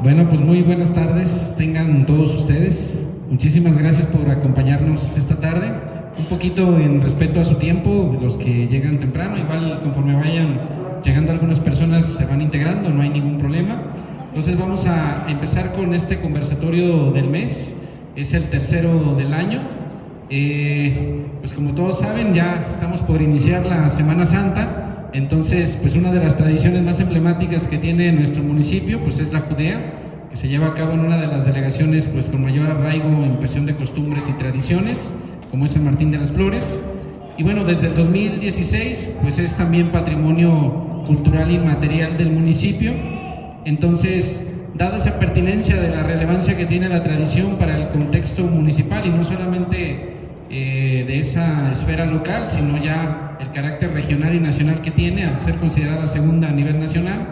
Bueno, pues muy buenas tardes tengan todos ustedes. Muchísimas gracias por acompañarnos esta tarde. Un poquito en respeto a su tiempo, los que llegan temprano, igual conforme vayan llegando algunas personas se van integrando, no hay ningún problema. Entonces vamos a empezar con este conversatorio del mes, es el tercero del año. Pues como todos saben, ya estamos por iniciar la Semana Santa. Entonces, pues una de las tradiciones más emblemáticas que tiene nuestro municipio, pues es la Judea, que se lleva a cabo en una de las delegaciones pues con mayor arraigo en cuestión de costumbres y tradiciones, como es San Martín de las Flores. Y bueno, desde el 2016, pues es también patrimonio cultural inmaterial del municipio. Entonces, dada esa pertinencia de la relevancia que tiene la tradición para el contexto municipal y no solamente de esa esfera local, sino ya el carácter regional y nacional que tiene al ser considerada segunda a nivel nacional,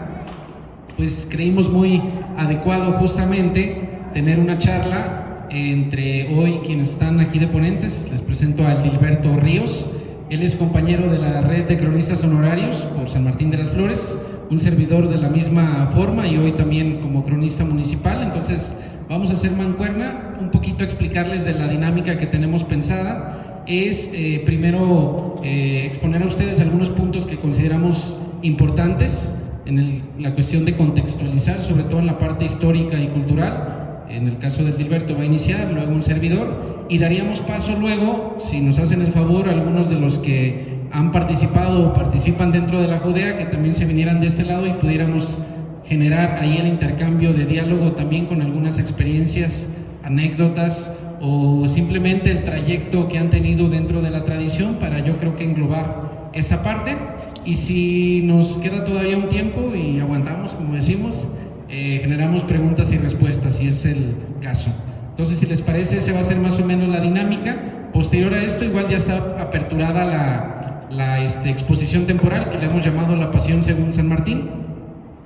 pues creímos muy adecuado justamente tener una charla entre hoy quienes están aquí de ponentes. Les presento a Edilberto Ríos. Él es compañero de la red de cronistas honorarios por San Martín de las Flores, un servidor de la misma forma y hoy también como cronista municipal. Entonces vamos a hacer mancuerna, un poquito explicarles de la dinámica que tenemos pensada. Es primero exponer a ustedes algunos puntos que consideramos importantes en la cuestión de contextualizar, sobre todo en la parte histórica y cultural. En el caso de Edilberto va a iniciar, luego un servidor, y daríamos paso luego, si nos hacen el favor, algunos de los que han participado o participan dentro de la Judea, que también se vinieran de este lado y pudiéramos generar ahí el intercambio de diálogo también con algunas experiencias, anécdotas o simplemente el trayecto que han tenido dentro de la tradición para yo creo que englobar esa parte. Y si nos queda todavía un tiempo y aguantamos, como decimos, generamos preguntas y respuestas si es el caso. Entonces, si les parece, esa va a ser más o menos la dinámica. Posterior a esto, igual ya está aperturada la exposición temporal que le hemos llamado La Pasión según San Martín.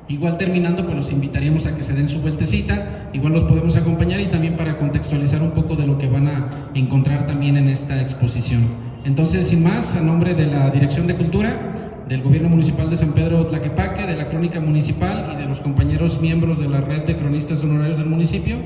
Igual terminando, pues los invitaríamos a que se den su vueltecita, igual los podemos acompañar y también para contextualizar un poco de lo que van a encontrar también en esta exposición. Entonces, sin más, a nombre de la Dirección de Cultura, del Gobierno Municipal de San Pedro Tlaquepaque, de la Crónica Municipal y de los compañeros miembros de la Red de Cronistas Honorarios del municipio,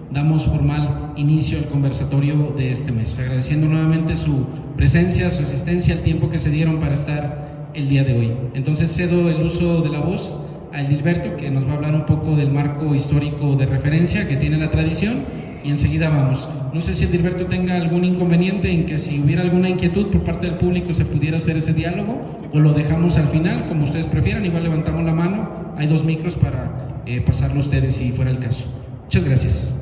damos formal inicio al conversatorio de este mes, agradeciendo nuevamente su presencia, su asistencia, el tiempo que se dieron para estar el día de hoy. Entonces cedo el uso de la voz a Edilberto, que nos va a hablar un poco del marco histórico de referencia que tiene la tradición, y enseguida vamos. No sé si Edilberto tenga algún inconveniente en que si hubiera alguna inquietud por parte del público se pudiera hacer ese diálogo, o lo dejamos al final, como ustedes prefieran. Igual levantamos la mano, hay 2 micros para pasarlo a ustedes si fuera el caso. Muchas gracias.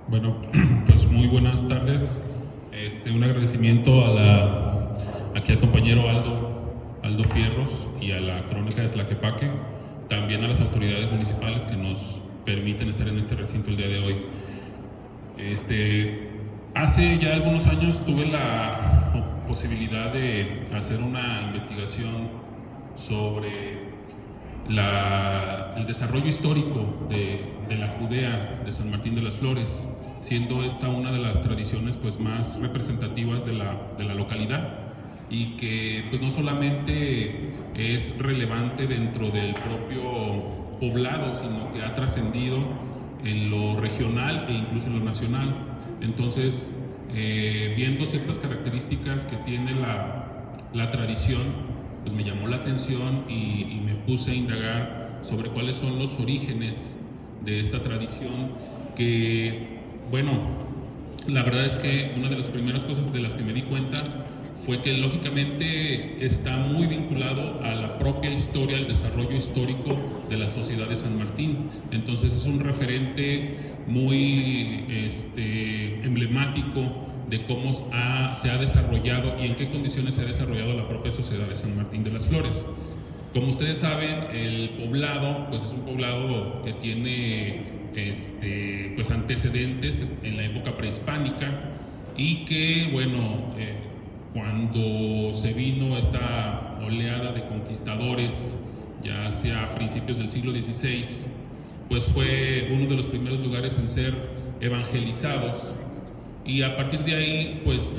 Bueno, pues muy buenas tardes. Un agradecimiento aquí al compañero Aldo Fierros y a la Crónica de Tlaquepaque, también a las autoridades municipales que nos permiten estar en este recinto el día de hoy. Hace ya algunos años tuve la posibilidad de hacer una investigación sobre el desarrollo histórico de la Judea de San Martín de las Flores, siendo esta una de las tradiciones pues más representativas de la localidad, y que pues no solamente es relevante dentro del propio poblado, sino que ha trascendido en lo regional e incluso en lo nacional. Entonces, viendo ciertas características que tiene la tradición, pues me llamó la atención y me puse a indagar sobre cuáles son los orígenes de esta tradición, que, bueno, la verdad es que una de las primeras cosas de las que me di cuenta fue que lógicamente está muy vinculado a la propia historia, al desarrollo histórico de la sociedad de San Martín. Entonces es un referente muy emblemático de cómo se ha desarrollado y en qué condiciones se ha desarrollado la propia sociedad de San Martín de las Flores. Como ustedes saben, el poblado pues es un poblado que tiene pues antecedentes en la época prehispánica, y que, bueno, cuando se vino esta oleada de conquistadores, ya hacia principios del siglo XVI, pues fue uno de los primeros lugares en ser evangelizados, y a partir de ahí, pues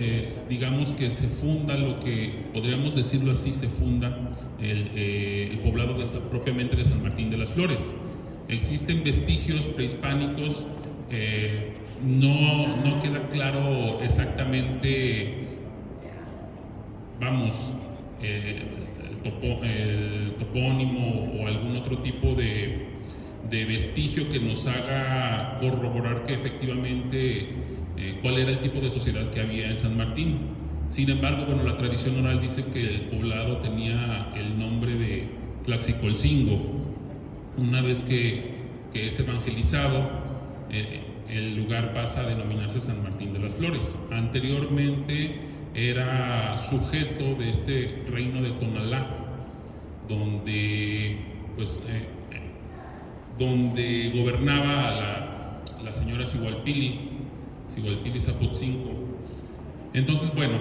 digamos que se funda lo que, podríamos decirlo así, se funda el poblado propiamente de San Martín de las Flores. existen vestigios prehispánicos, no queda claro exactamente, vamos, el topónimo o algún otro tipo de vestigio que nos haga corroborar que efectivamente cuál era el tipo de sociedad que había en San Martín. Sin embargo, bueno, la tradición oral dice que el poblado tenía el nombre de Tlaxicolcingo. Una vez que es evangelizado, el lugar pasa a denominarse San Martín de las Flores. Anteriormente era sujeto de este reino de Tonalá, donde donde gobernaba la señora Sigualpili Zapotzinco. Entonces, bueno,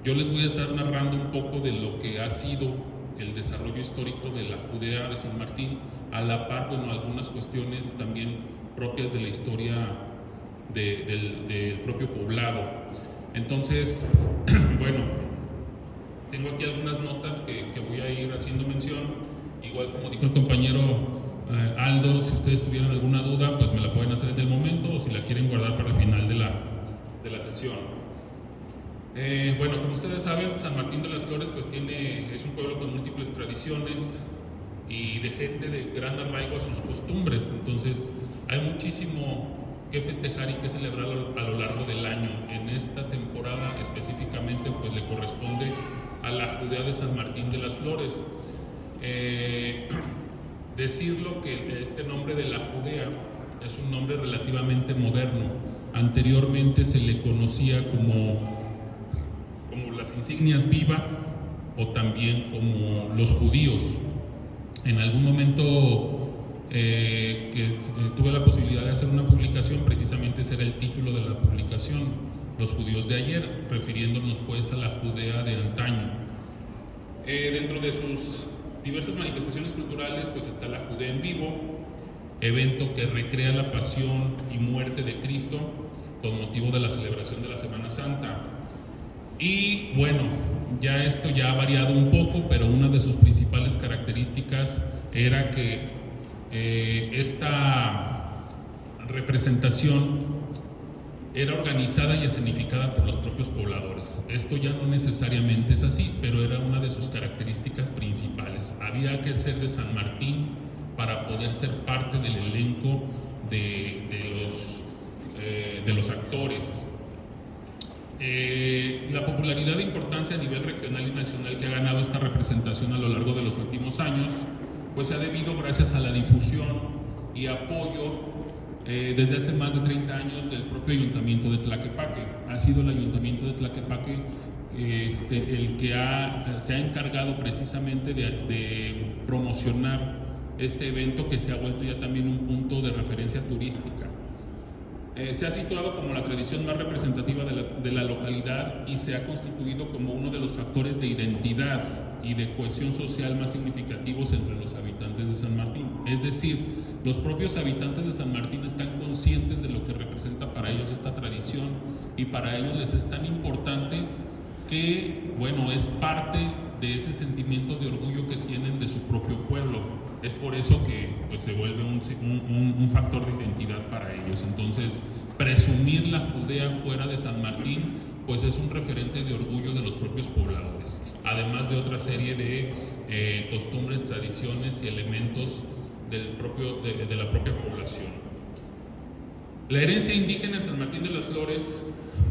yo les voy a estar narrando un poco de lo que ha sido el desarrollo histórico de la Judea de San Martín, a la par, bueno, algunas cuestiones también propias de la historia del propio poblado. Entonces, bueno, tengo aquí algunas notas que voy a ir haciendo mención. Igual como dijo el compañero Aldo, si ustedes tuvieran alguna duda, pues me la pueden hacer desde el momento, o si la quieren guardar para el final de la sesión. Bueno, como ustedes saben, San Martín de las Flores pues es un pueblo con múltiples tradiciones y de gente de gran arraigo a sus costumbres. Entonces hay muchísimo que festejar y que celebrar a lo largo del año. En esta temporada específicamente pues le corresponde a la Judea de San Martín de las Flores. Decirlo que este nombre de la Judea es un nombre relativamente moderno. Anteriormente se le conocía como las insignias vivas o también como los judíos. En algún momento que tuve la posibilidad de hacer una publicación, precisamente ese era el título de la publicación, Los judíos de ayer, refiriéndonos pues a la Judea de antaño. Dentro de sus diversas manifestaciones culturales pues está la Judea en vivo, evento que recrea la pasión y muerte de Cristo con motivo de la celebración de la Semana Santa. Y bueno, ya esto ya ha variado un poco, pero una de sus principales características era que esta representación era organizada y escenificada por los propios pobladores. Esto ya no necesariamente es así, pero era una de sus características principales. Había que ser de San Martín para poder ser parte del elenco de los actores. La popularidad e importancia a nivel regional y nacional que ha ganado esta representación a lo largo de los últimos años, pues se ha debido gracias a la difusión y apoyo desde hace más de 30 años del propio Ayuntamiento de Tlaquepaque. Ha sido el Ayuntamiento de Tlaquepaque el que se ha encargado precisamente de promocionar este evento, que se ha vuelto ya también un punto de referencia turística. Se ha situado como la tradición más representativa de la localidad y se ha constituido como uno de los factores de identidad y de cohesión social más significativos entre los habitantes de San Martín. Es decir, los propios habitantes de San Martín están conscientes de lo que representa para ellos esta tradición, y para ellos les es tan importante que, bueno, es parte de ese sentimiento de orgullo que tienen de su propio pueblo. Es por eso que pues, se vuelve un factor de identidad para ellos. Entonces, presumir la Judea fuera de San Martín pues es un referente de orgullo de los propios pobladores, además de otra serie de costumbres, tradiciones y elementos de la propia población. La herencia indígena en San Martín de las Flores,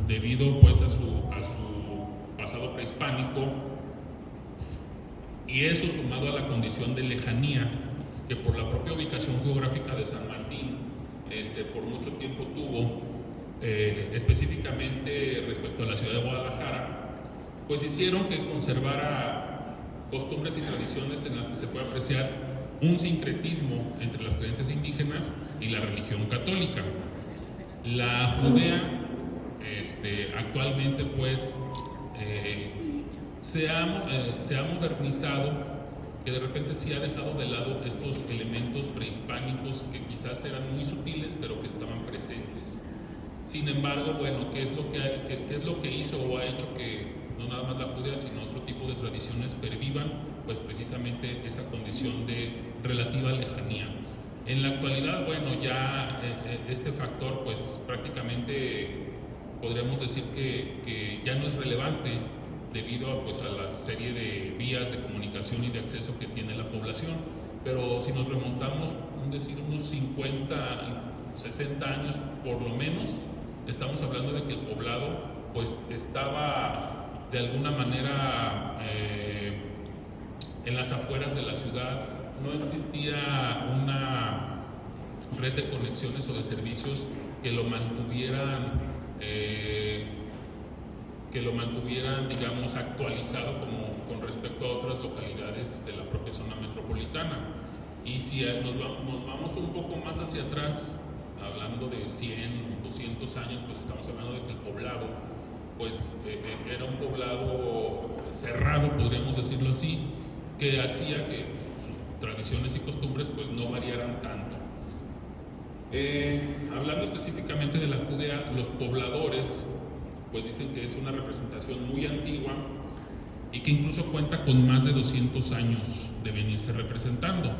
debido pues a su pasado prehispánico, y eso sumado a la condición de lejanía que por la propia ubicación geográfica de San Martín por mucho tiempo tuvo, específicamente respecto a la ciudad de Guadalajara, pues hicieron que conservara costumbres y tradiciones en las que se puede apreciar un sincretismo entre las creencias indígenas y la religión católica. La Judea actualmente pues se ha modernizado, que de repente sí ha dejado de lado estos elementos prehispánicos que quizás eran muy sutiles pero que estaban presentes. Sin embargo, bueno, ¿qué es lo que hizo o ha hecho que no nada más la Judea sino otro tipo de tradiciones pervivan? Pues precisamente esa condición de relativa lejanía. En la actualidad, bueno, ya este factor pues prácticamente podríamos decir que ya no es relevante debido pues, a la serie de vías de comunicación y de acceso que tiene la población. Pero si nos remontamos, unos 50, 60 años por lo menos, estamos hablando de que el poblado pues estaba de alguna manera en las afueras de la ciudad. No existía una red de conexiones o de servicios que lo mantuvieran, digamos, actualizado con respecto a otras localidades de la propia zona metropolitana. Y si nos vamos un poco más hacia atrás, hablando de 100, 200 años, pues estamos hablando de que el poblado pues era un poblado cerrado, podríamos decirlo así, que hacía que sus tradiciones y costumbres pues no variaran tanto. Hablando específicamente de la Judea, los pobladores pues dicen que es una representación muy antigua y que incluso cuenta con más de 200 años de venirse representando.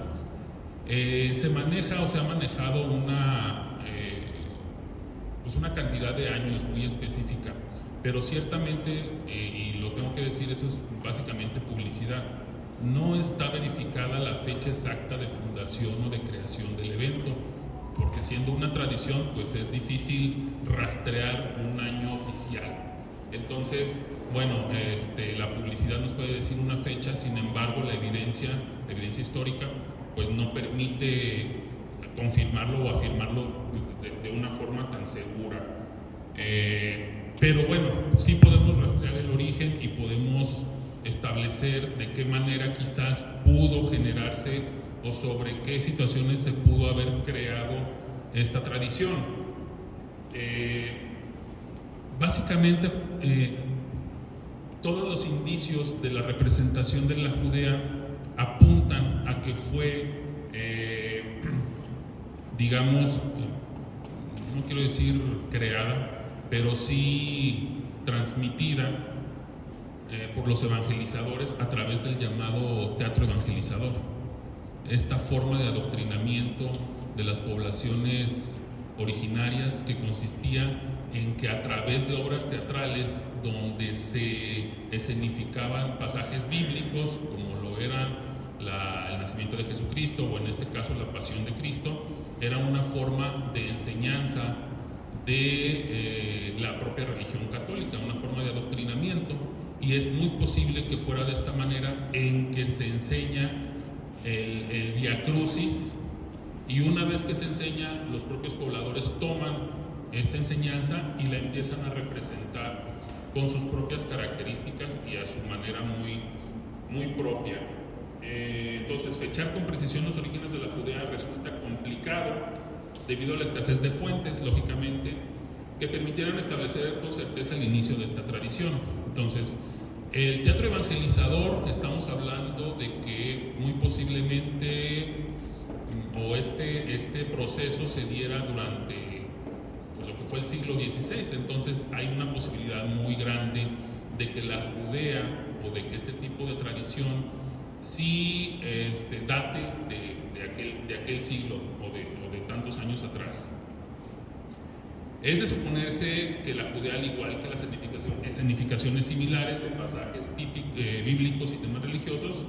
Se maneja o se ha manejado pues una cantidad de años muy específica, pero ciertamente, y lo tengo que decir, eso es básicamente publicidad, no está verificada la fecha exacta de fundación o de creación del evento, porque siendo una tradición, pues es difícil rastrear un año oficial. Entonces, bueno, la publicidad nos puede decir una fecha, sin embargo, la evidencia histórica, pues no permite confirmarlo o afirmarlo de una forma tan segura. Pero bueno, sí podemos rastrear el origen y podemos establecer de qué manera quizás pudo generarse o sobre qué situaciones se pudo haber creado esta tradición. Básicamente, todos los indicios de la representación de la Judea apuntan a que fue, digamos, no quiero decir creada, pero sí transmitida por los evangelizadores a través del llamado teatro evangelizador. Esta forma de adoctrinamiento de las poblaciones originarias que consistía en que a través de obras teatrales donde se escenificaban pasajes bíblicos como lo eran el nacimiento de Jesucristo o en este caso la pasión de Cristo, era una forma de enseñanza de la propia religión católica, una forma de adoctrinamiento, y es muy posible que fuera de esta manera en que se enseña el Vía Crucis, y una vez que se enseña, los propios pobladores toman esta enseñanza y la empiezan a representar con sus propias características y a su manera muy, muy propia. Entonces, fechar con precisión los orígenes de la Judea resulta complicado debido a la escasez de fuentes, lógicamente, que permitieran establecer con certeza el inicio de esta tradición. Entonces, el teatro evangelizador, estamos hablando de que muy posiblemente o este proceso se diera durante lo que fue el siglo XVI. Entonces hay una posibilidad muy grande de que la Judea o de que este tipo de tradición sí date de aquel siglo o de tantos años atrás. Es de suponerse que la Judea, al igual que las escenificaciones similares de pasajes bíblicos y temas religiosos,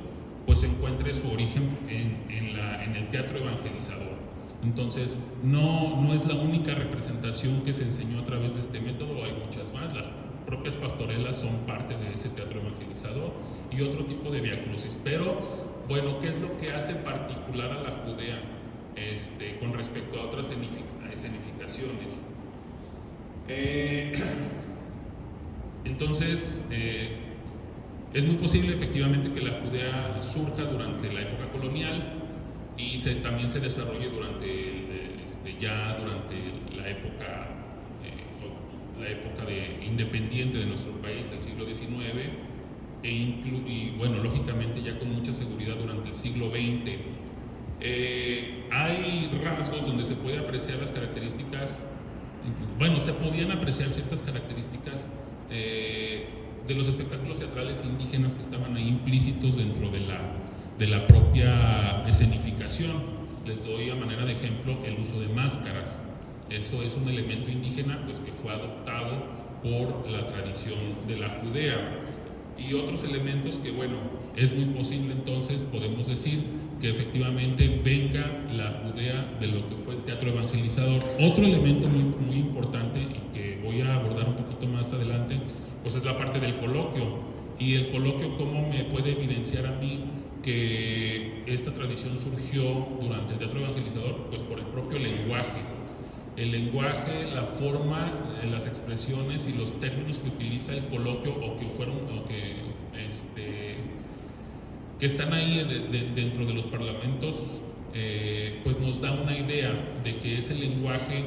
pues encuentre su origen en el teatro evangelizador. Entonces, no es la única representación que se enseñó a través de este método, hay muchas más. Las propias pastorelas son parte de ese teatro evangelizador y otro tipo de Vía Crucis. Pero, bueno, ¿qué es lo que hace particular a la Judea con respecto a otras escenificaciones? Entonces, es muy posible efectivamente que la Judea surja durante la época colonial y también se desarrolle durante la época independiente de nuestro país, el siglo XIX, y bueno, lógicamente ya con mucha seguridad durante el siglo XX. Hay rasgos donde se puede apreciar las características, bueno, se podían apreciar ciertas características de los espectáculos teatrales indígenas que estaban ahí implícitos dentro de de la propia escenificación. Les doy a manera de ejemplo el uso de máscaras. Eso es un elemento indígena pues, que fue adoptado por la tradición de la Judea. Y otros elementos que, bueno, es muy posible entonces, podemos decir, que efectivamente venga la Judea de lo que fue el teatro evangelizador. Otro elemento muy importante y que voy a abordar un poquito más adelante, pues es la parte del coloquio. Y el coloquio, ¿cómo me puede evidenciar a mí que esta tradición surgió durante el teatro evangelizador? Pues por el propio lenguaje. El lenguaje, la forma, las expresiones y los términos que utiliza el coloquio que están ahí dentro de los parlamentos, pues nos da una idea de que ese lenguaje,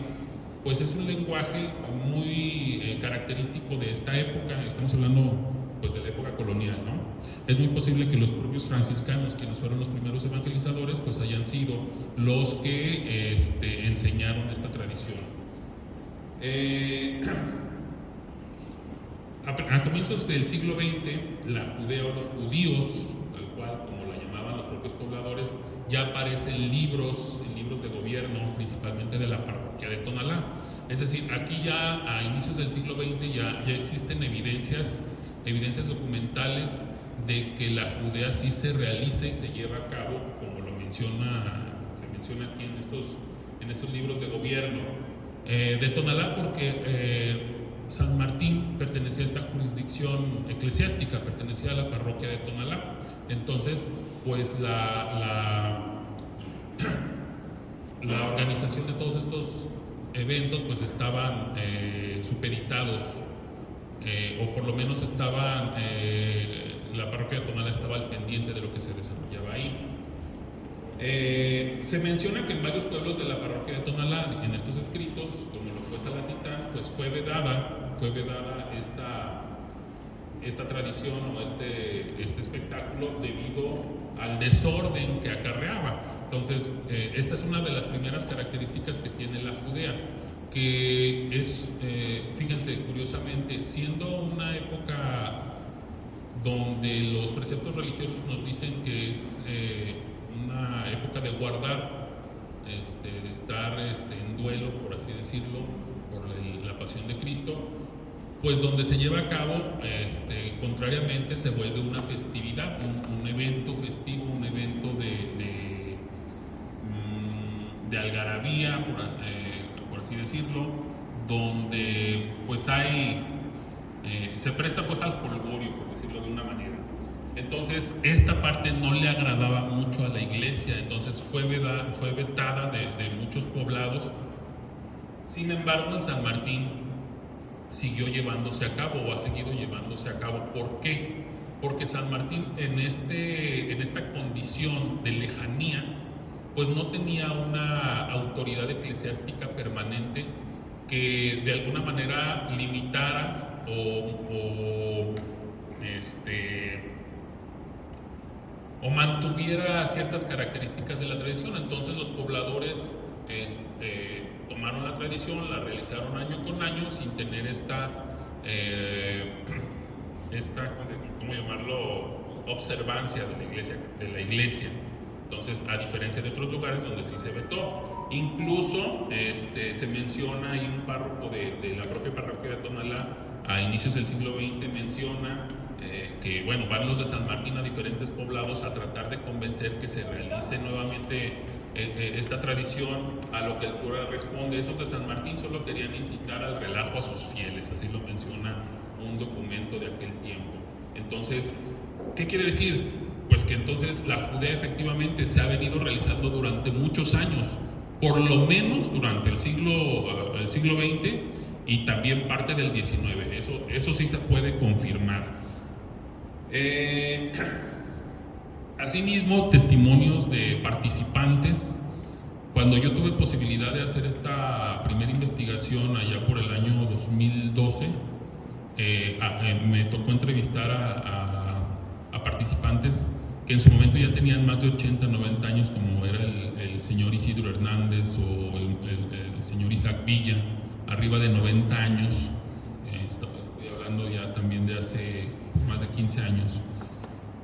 pues es un lenguaje muy característico de esta época. Estamos hablando pues de la época colonial, ¿no? Es muy posible que los propios franciscanos, quienes fueron los primeros evangelizadores, pues hayan sido los que enseñaron esta tradición. A comienzos del siglo XX, la Judea o los judíos, tal cual como la llamaban los propios pobladores, ya aparecen libros de gobierno, principalmente de la parroquia de Tonalá. Es decir, aquí ya a inicios del siglo XX ya existen evidencias documentales de que la Judea sí se realiza y se lleva a cabo, como se menciona aquí en estos libros de gobierno de Tonalá, porque San Martín pertenecía a esta jurisdicción eclesiástica, pertenecía a la parroquia de Tonalá. Entonces, pues la organización de todos estos eventos pues estaban supeditados, o por lo menos la parroquia de Tonalá estaba al pendiente de lo que se desarrollaba ahí. Se menciona que en varios pueblos de la parroquia de Tonalá, en estos escritos, como lo fue Salatitán, pues fue vedada esta tradición o este espectáculo debido al desorden que acarreaba. Entonces, esta es una de las primeras características que tiene la Judea, que es, fíjense, curiosamente, siendo una época donde los preceptos religiosos nos dicen que es una época de guardar, de estar en duelo, por así decirlo, por la pasión de Cristo, pues donde se lleva a cabo, contrariamente, se vuelve una festividad, un evento festivo, un evento de algarabía, por así decirlo, donde pues se presta pues al jolgorio, por decirlo de una manera. Entonces esta parte no le agradaba mucho a la iglesia, entonces fue vetada de muchos poblados. Sin embargo, en San Martín siguió llevándose a cabo o ha seguido llevándose a cabo. ¿Por qué? Porque San Martín en esta condición de lejanía pues no tenía una autoridad eclesiástica permanente que de alguna manera limitara o mantuviera ciertas características de la tradición. Entonces los pobladores tomaron la tradición, la realizaron año con año sin tener ¿cómo llamarlo?, observancia de la iglesia. Entonces, a diferencia de otros lugares donde sí se vetó, incluso se menciona ahí un párroco de la propia parroquia de Tonalá a inicios del siglo XX menciona que, bueno, van los de San Martín a diferentes poblados a tratar de convencer que se realice nuevamente esta tradición, a lo que el cura responde: esos de San Martín solo querían incitar al relajo a sus fieles, así lo menciona un documento de aquel tiempo. Entonces, ¿qué quiere decir? Pues que entonces la Judea efectivamente se ha venido realizando durante muchos años, por lo menos durante el siglo XX y también parte del XIX, eso sí se puede confirmar. Asimismo, testimonios de participantes. Cuando yo tuve posibilidad de hacer esta primera investigación allá por el año 2012, me tocó entrevistar a participantes que en su momento ya tenían más de 80, 90 años, como era el señor Isidro Hernández o el señor Isaac Villa, arriba de 90 años. Estoy hablando ya también de hace más de 15 años.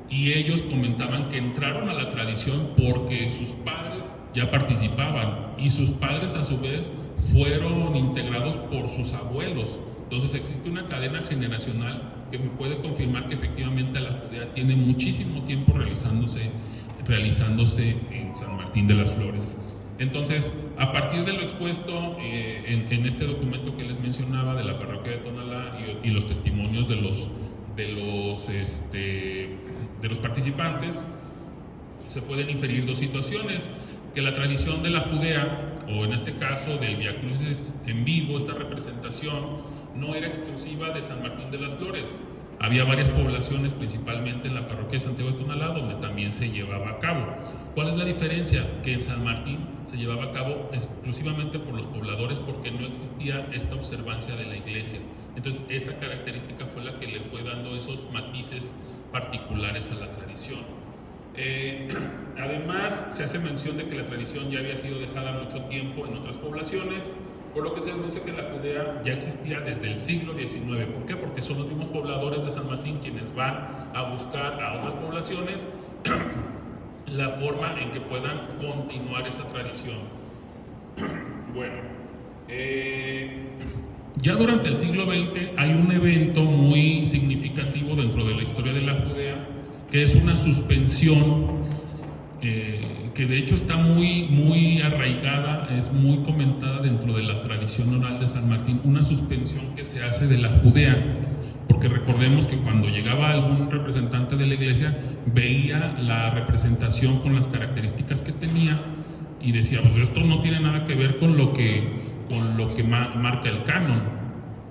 y ellos comentaban que entraron a la tradición porque sus padres ya participaban y sus padres a su vez fueron integrados por sus abuelos. Entonces existe una cadena generacional que me puede confirmar que efectivamente la Judea tiene muchísimo tiempo realizándose en San Martín de las Flores. Entonces, a partir de lo expuesto en este documento que les mencionaba de la parroquia de Tonalá y los testimonios de los participantes, se pueden inferir dos situaciones: que la tradición de la Judea, o en este caso del Vía Crucis en vivo, esta representación, no era exclusiva de San Martín de las Flores. Había varias poblaciones, principalmente en la parroquia de Santiago de Tonalá, donde también se llevaba a cabo. ¿Cuál es la diferencia? Que en San Martín se llevaba a cabo exclusivamente por los pobladores, porque no existía esta observancia de la iglesia. Entonces, esa característica fue la que le fue dando esos matices particulares a la tradición. Además, se hace mención de que la tradición ya había sido dejada mucho tiempo en otras poblaciones, por lo que se deduce que la Judea ya existía desde el siglo XIX. ¿Por qué? Porque son los mismos pobladores de San Martín quienes van a buscar a otras poblaciones la forma en que puedan continuar esa tradición. Bueno, ya durante el siglo XX hay un evento muy significativo dentro de la historia de la Judea, que es una suspensión que de hecho está muy arraigada, es muy comentada dentro de la tradición oral de San Martín, una suspensión que se hace de la Judea, porque recordemos que cuando llegaba algún representante de la iglesia, veía la representación con las características que tenía y decía, pues esto no tiene nada que ver con lo que marca el canon,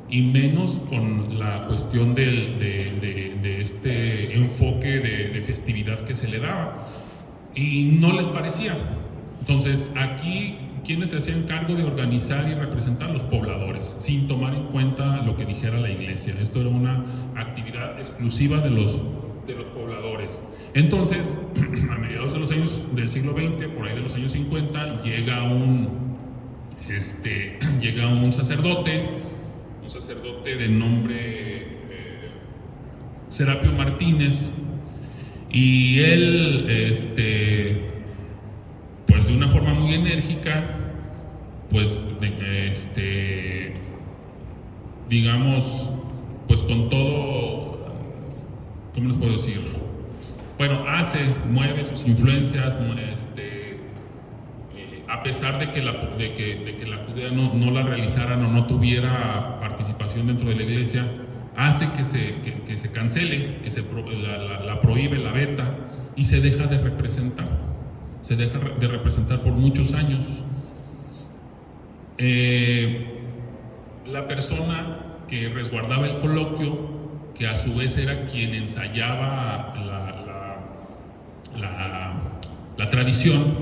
y menos con la cuestión de este enfoque de festividad que se le daba. Y no les parecía. Entonces, aquí, ¿quiénes se hacían cargo de organizar y representar? Los pobladores, sin tomar en cuenta lo que dijera la iglesia. Esto era una actividad exclusiva de los pobladores. Entonces, a mediados de los años del siglo XX, por ahí de los años 50, llega un sacerdote de nombre Serapio Martínez, y él, pues de una forma muy enérgica, pues digamos, pues con todo, ¿cómo les puedo decir? Bueno, mueve sus influencias, a pesar de que la Judea no la realizaran o no tuviera participación dentro de la iglesia, hace que se cancele, que la prohíbe, la veta, y se deja de representar. Se deja de representar por muchos años. La persona que resguardaba el coloquio, que a su vez era quien ensayaba la tradición,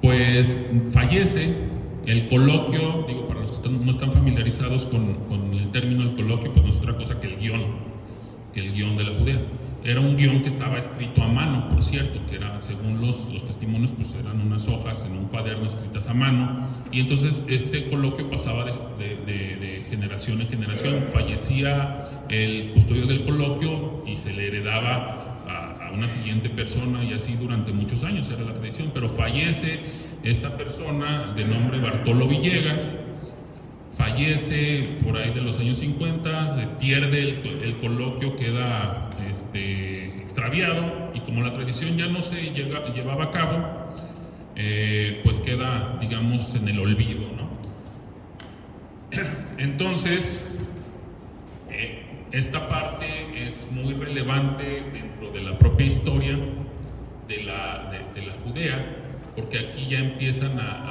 pues fallece. El coloquio, digo, para los que no están familiarizados con el término del coloquio, pues no es otra cosa que el guión de la Judea. Era un guión que estaba escrito a mano, por cierto, que era, según los testimonios, pues eran unas hojas en un cuaderno escritas a mano, y entonces este coloquio pasaba de generación en generación. Fallecía el custodio del coloquio y se le heredaba a una siguiente persona, y así durante muchos años era la tradición. Pero fallece esta persona de nombre Bartolo Villegas, fallece por ahí de los años 50, se pierde el coloquio, queda extraviado, y como la tradición ya no se llevaba a cabo, pues queda, digamos, en el olvido, ¿no? Entonces, esta parte es muy relevante dentro de la propia historia de la Judea, porque aquí ya empiezan a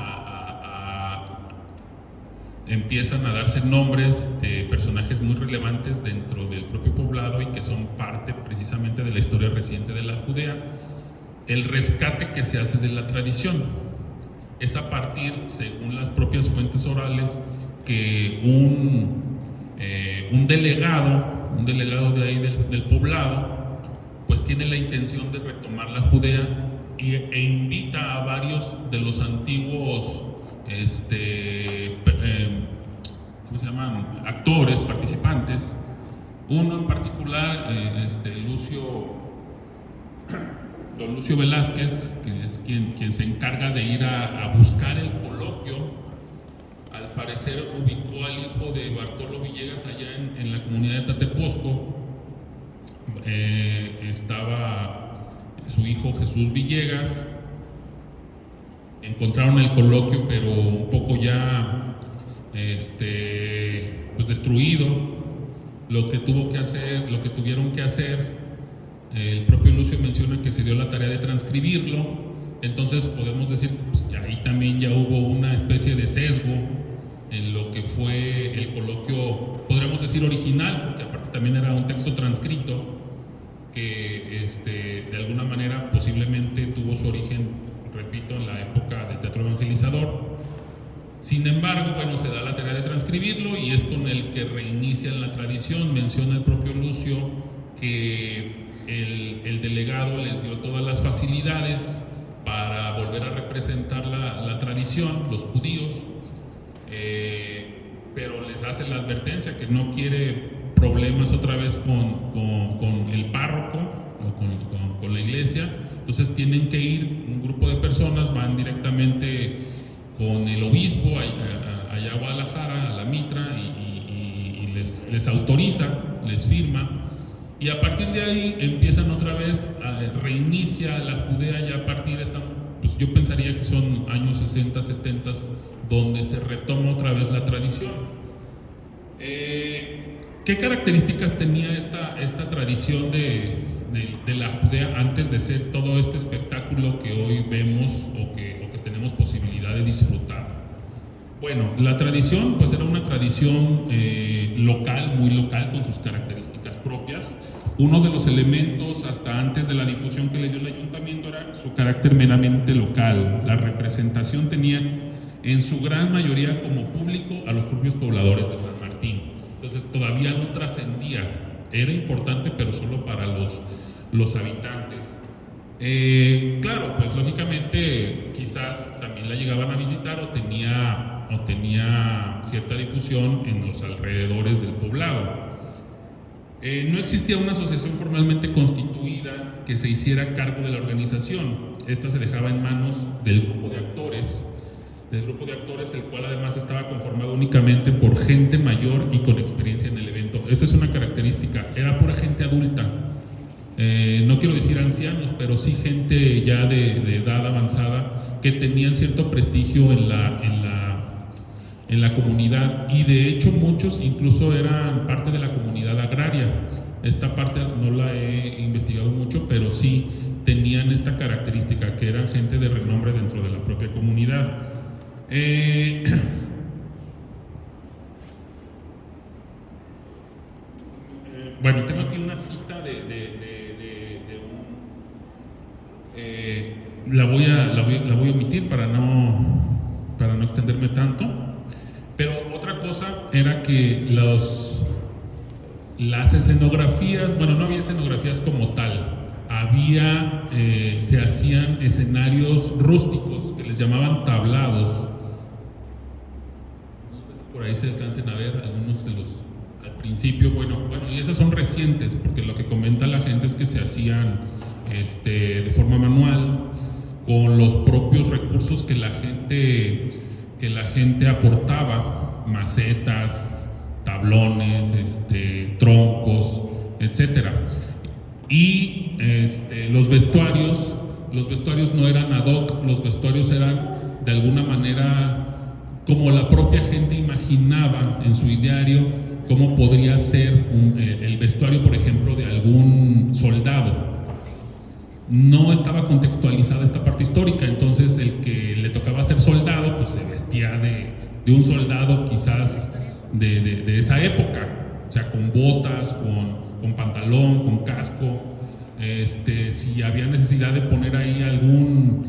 darse nombres de personajes muy relevantes dentro del propio poblado y que son parte precisamente de la historia reciente de la Judea. El rescate que se hace de la tradición es a partir, según las propias fuentes orales, que un delegado de ahí del poblado, pues tiene la intención de retomar la Judea e invita a varios de los antiguos ¿cómo se llaman? Actores, participantes. Uno en particular, don Lucio Velázquez, que es quien se encarga de ir a buscar el coloquio, al parecer ubicó al hijo de Bartolo Villegas allá en la comunidad de Tateposco. Estaba su hijo Jesús Villegas. Encontraron el coloquio, pero un poco ya pues destruido. Lo que tuvieron que hacer, el propio Lucio menciona que se dio la tarea de transcribirlo. Entonces podemos decir pues, que ahí también ya hubo una especie de sesgo en lo que fue el coloquio, podríamos decir original, porque aparte también era un texto transcrito que de alguna manera posiblemente tuvo su origen, repito, en la época del teatro evangelizador. Sin embargo, bueno, se da la tarea de transcribirlo y es con el que reinician la tradición. Menciona el propio Lucio que el delegado les dio todas las facilidades para volver a representar la tradición, los judíos, pero les hace la advertencia que no quiere problemas otra vez con el párroco o con la iglesia. Entonces tienen que ir, un grupo de personas van directamente con el obispo allá a Guadalajara, a la Mitra, y les autoriza, les firma, y a partir de ahí empiezan otra vez, reinicia la Judea ya a partir de pues yo pensaría que son años 60, 70, donde se retoma otra vez la tradición. ¿Qué características tenía esta tradición de la Judea antes de ser todo este espectáculo que hoy vemos o que tenemos posibilidad de disfrutar? Bueno, la tradición pues era una tradición local, muy local, con sus características propias. Uno de los elementos hasta antes de la difusión que le dio el ayuntamiento era su carácter meramente local. La representación tenía en su gran mayoría como público a los propios pobladores de San Martín. Entonces todavía no trascendía, era importante pero solo para los habitantes. Claro, pues lógicamente quizás también la llegaban a visitar o tenía cierta difusión en los alrededores del poblado. No existía una asociación formalmente constituida que se hiciera cargo de la organización. Esta se dejaba en manos del grupo de actores, el cual además estaba conformado únicamente por gente mayor y con experiencia en el evento. Esta es una característica, era pura gente adulta. No quiero decir ancianos, pero sí gente ya de edad avanzada que tenían cierto prestigio en la comunidad, y de hecho muchos incluso eran parte de la comunidad agraria. Esta parte no la he investigado mucho, pero sí tenían esta característica, que eran gente de renombre dentro de la propia comunidad. Bueno, tengo aquí una cita la voy a omitir para no extenderme tanto. Pero otra cosa era que las escenografías, bueno, no había escenografías como tal, se hacían escenarios rústicos que les llamaban tablados. No sé si por ahí se alcancen a ver algunos de los al principio. Bueno, y esas son recientes, porque lo que comenta la gente es que se hacían de forma manual, con los propios recursos que la gente aportaba, macetas, tablones, troncos, etcétera. Y los vestuarios no eran ad hoc, los vestuarios eran de alguna manera como la propia gente imaginaba en su ideario cómo podría ser el vestuario, por ejemplo, de algún soldado. No estaba contextualizada esta parte histórica, entonces el que le tocaba ser soldado pues se vestía de un soldado quizás de esa época, o sea, con botas, con pantalón, con casco. Si había necesidad de poner ahí algún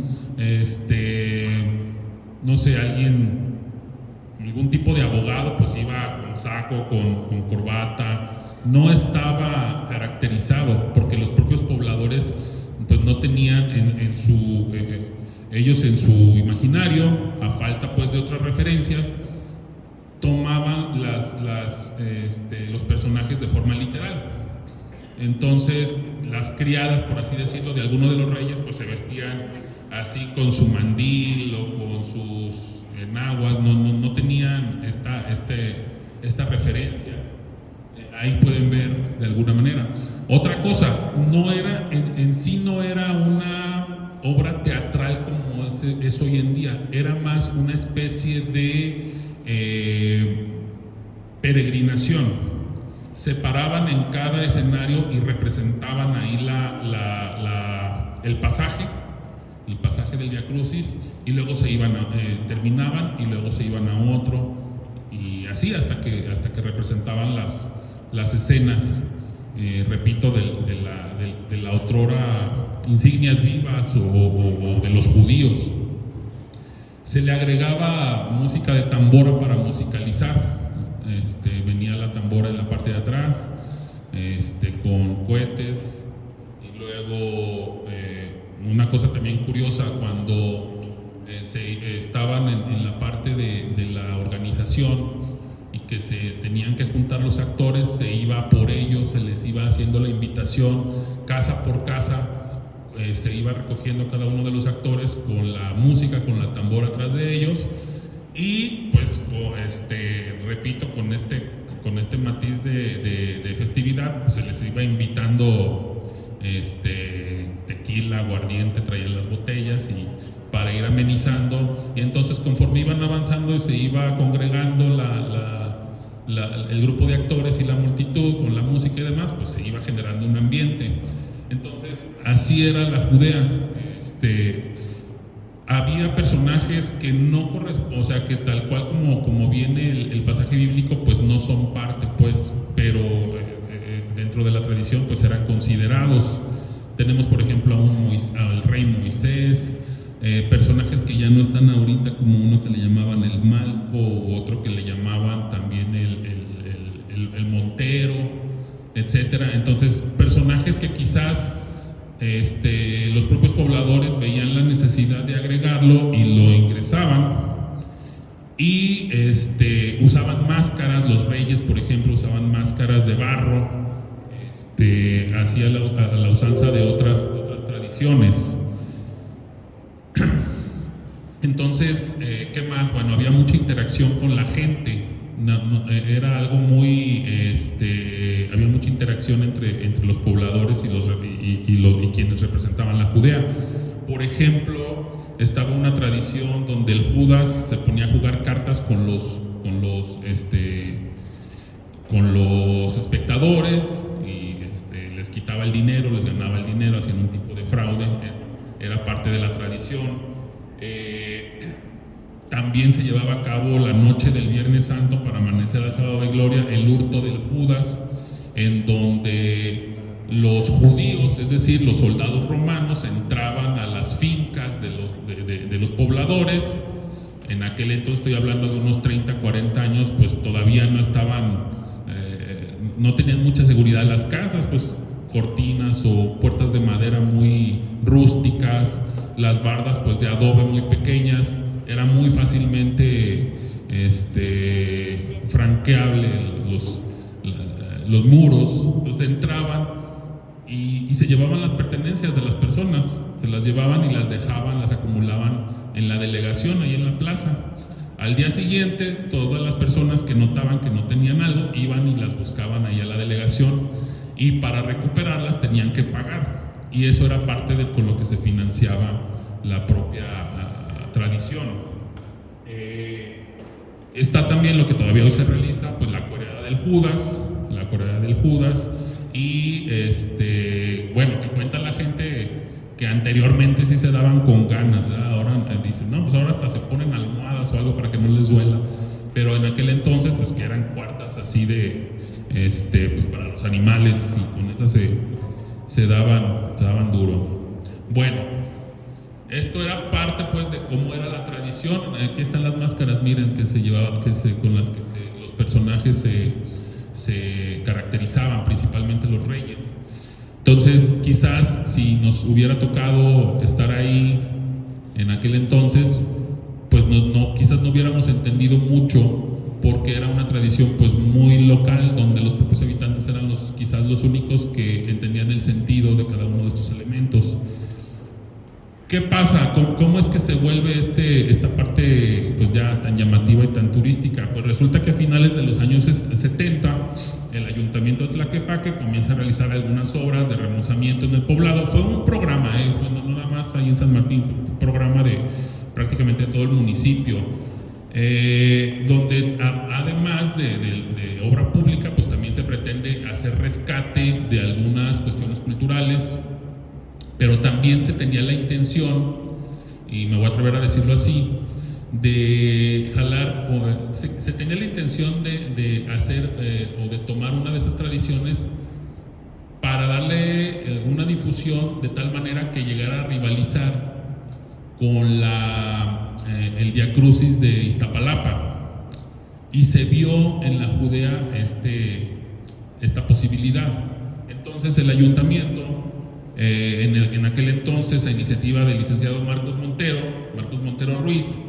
no sé, algún tipo de abogado, pues iba con saco, con corbata. No estaba caracterizado, porque los propios pobladores pues no tenían ellos en su imaginario, a falta pues de otras referencias, tomaban los personajes de forma literal. Entonces las criadas, por así decirlo, de alguno de los reyes, pues se vestían así con su mandil o con sus enaguas, no tenían esta referencia. Ahí pueden ver de alguna manera. Otra cosa, no era en sí no era una obra teatral como es hoy en día, era más una especie de peregrinación. Se paraban en cada escenario y representaban ahí el pasaje del Vía Crucis, y luego se iban terminaban y luego se iban a otro, y así hasta que representaban las escenas, repito, de la otrora insignias vivas o de los judíos. Se le agregaba música de tambora para musicalizar. Venía la tambora en la parte de atrás, con cohetes, y luego una cosa también curiosa, cuando estaban en la parte de la organización y que se tenían que juntar los actores, se iba por ellos, se les iba haciendo la invitación casa por casa, se iba recogiendo cada uno de los actores con la música, con la tambora atrás de ellos, y pues repito, con este matiz de festividad, pues se les iba invitando tequila, aguardiente, traían las botellas y para ir amenizando, y entonces conforme iban avanzando se iba congregando el grupo de actores y la multitud con la música y demás, pues se iba generando un ambiente. Entonces así era la Judea. Había personajes que no corresponden, o sea, que tal cual como viene el pasaje bíblico, pues no son parte, pues, pero dentro de la tradición, pues eran considerados. Tenemos, por ejemplo, al rey Moisés, personajes que ya no están ahorita, como uno que le llamaban el Malco, o otro que le llamaban también el Montero, etcétera. Entonces, personajes que quizás los propios pobladores veían la necesidad de agregarlo y lo ingresaban, y usaban máscaras. Los reyes, por ejemplo, usaban máscaras de barro, hacia la usanza de otras tradiciones. Entonces, ¿qué más? Bueno, había mucha interacción con la gente. Era algo muy, había mucha interacción entre los pobladores y quienes representaban la Judea. Por ejemplo, estaba una tradición donde el Judas se ponía a jugar cartas con los espectadores, y les quitaba el dinero, les ganaba el dinero, haciendo un tipo de fraude. Era parte de la tradición. También se llevaba a cabo la noche del Viernes Santo para amanecer al sábado de gloria, el hurto del Judas, en donde los judíos, es decir, los soldados romanos, entraban a las fincas de los pobladores. En aquel entonces, estoy hablando de unos 30, 40 años, pues todavía no estaban, no tenían mucha seguridad las casas, pues cortinas o puertas de madera muy rústicas, las bardas pues de adobe muy pequeñas. Era muy fácilmente franqueable los muros. Entonces entraban y se llevaban las pertenencias de las personas, se las llevaban y las dejaban, las acumulaban en la delegación, ahí en la plaza. Al día siguiente, todas las personas que notaban que no tenían algo iban y las buscaban ahí a la delegación, y para recuperarlas tenían que pagar, y eso era parte con lo que se financiaba la propia tradición. Está también lo que todavía hoy se realiza, pues la coreada del Judas, y bueno, que cuenta la gente que anteriormente sí se daban con ganas, ¿verdad? Ahora dicen, no, pues ahora hasta se ponen almohadas o algo para que no les duela, pero en aquel entonces, pues que eran cuartas así de, pues para los animales, y con esas se daban duro. Bueno, esto era parte pues de cómo era la tradición. Aquí están las máscaras, miren, que se llevaban, con las que los personajes se caracterizaban, principalmente los reyes. Entonces, quizás si nos hubiera tocado estar ahí en aquel entonces, pues quizás no hubiéramos entendido mucho porque era una tradición pues muy local, donde los propios habitantes eran quizás los únicos que entendían el sentido de cada uno de estos elementos. ¿Qué pasa? ¿Cómo es que se vuelve esta parte pues ya tan llamativa y tan turística? Pues resulta que a finales de los años 70 el Ayuntamiento de Tlaquepaque comienza a realizar algunas obras de remozamiento en el poblado. Fue un programa, fue no nada más ahí en San Martín, fue un programa de prácticamente todo el municipio, donde además de obra pública pues también se pretende hacer rescate de algunas cuestiones culturales, pero también se tenía la intención, y me voy a atrever a decirlo así, de jalar, se tenía la intención de hacer o de tomar una de esas tradiciones para darle una difusión de tal manera que llegara a rivalizar con el Vía Crucis de Iztapalapa, y se vio en la Judea esta posibilidad. Entonces el ayuntamiento, en aquel entonces, a iniciativa del licenciado Marcos Montero Ruiz,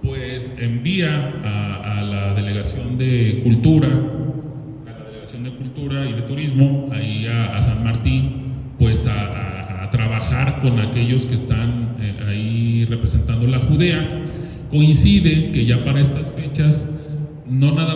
pues envía a la Delegación de Cultura y de Turismo, ahí a San Martín, pues a trabajar con aquellos que están ahí representando la Judea. Coincide que ya para estas fechas, no nada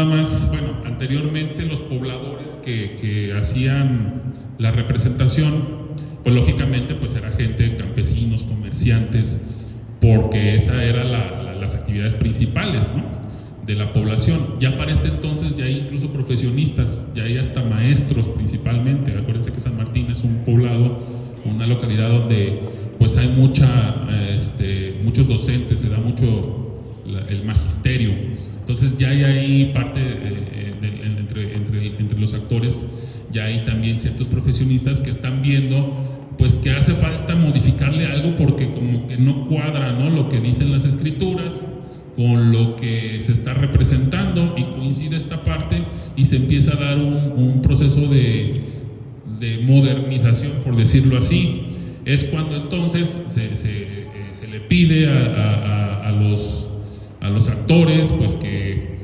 más, bueno, anteriormente los pobladores que hacían la representación, pues lógicamente pues era gente, campesinos, comerciantes, porque esa era las actividades principales, ¿no?, de la población. Ya para este entonces ya hay incluso profesionistas, ya hay hasta maestros principalmente. Acuérdense que San Martín es un poblado, una localidad donde pues hay muchos docentes, se da mucho el magisterio. Entonces ya hay ahí parte entre los actores, ya hay también ciertos profesionistas que están viendo pues que hace falta modificarle algo, porque como que no cuadra, ¿no?, lo que dicen las escrituras con lo que se está representando, y coincide esta parte y se empieza a dar un proceso de modernización, por decirlo así. Es cuando entonces se le pide a los actores pues que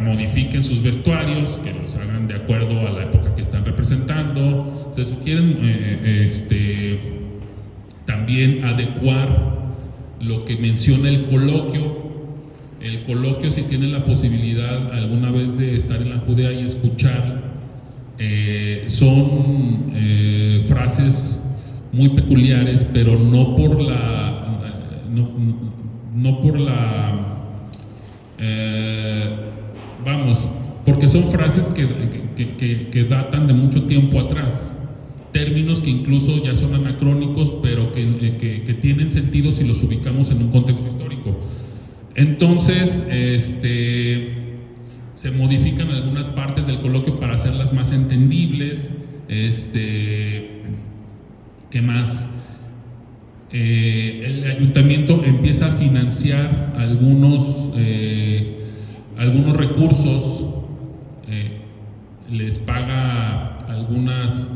modifiquen sus vestuarios, que los hagan de acuerdo a la época que están representando. Se sugieren también adecuar lo que menciona el coloquio. El coloquio, si tienen la posibilidad alguna vez de estar en la Judea y escuchar, son frases muy peculiares, pero no por porque son frases que datan de mucho tiempo atrás, términos que incluso ya son anacrónicos, pero que tienen sentido si los ubicamos en un contexto histórico. Entonces, se modifican algunas partes del coloquio para hacerlas más entendibles. ¿Qué más? El ayuntamiento empieza a financiar algunos recursos, les paga algunas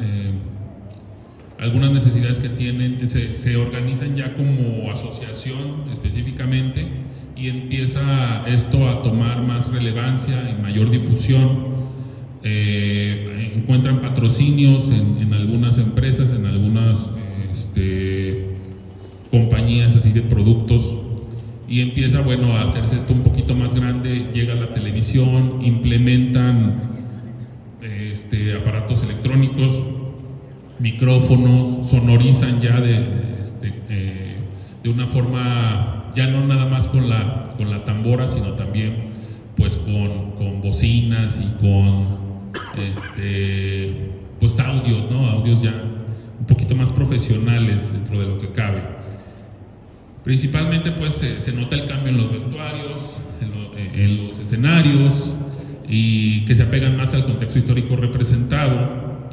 necesidades que tienen, se organizan ya como asociación específicamente, y empieza esto a tomar más relevancia y mayor difusión. Encuentran patrocinios en algunas empresas, en algunas compañías así de productos, y empieza, a hacerse esto un poquito más grande. Llega la televisión, implementan aparatos electrónicos, micrófonos, sonorizan ya de una forma, ya no nada más con la tambora, sino también pues con bocinas y con pues audios, ¿no? Audios ya un poquito más profesionales dentro de lo que cabe. Principalmente pues se nota el cambio en los vestuarios, en los escenarios, y que se apegan más al contexto histórico representado.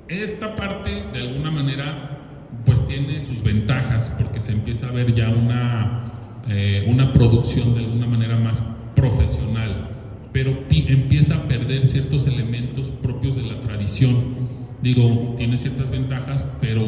Esta parte de alguna manera pues tiene sus ventajas, porque se empieza a ver ya una producción de alguna manera más profesional, pero empieza a perder ciertos elementos propios de la tradición. Digo, tiene ciertas ventajas, pero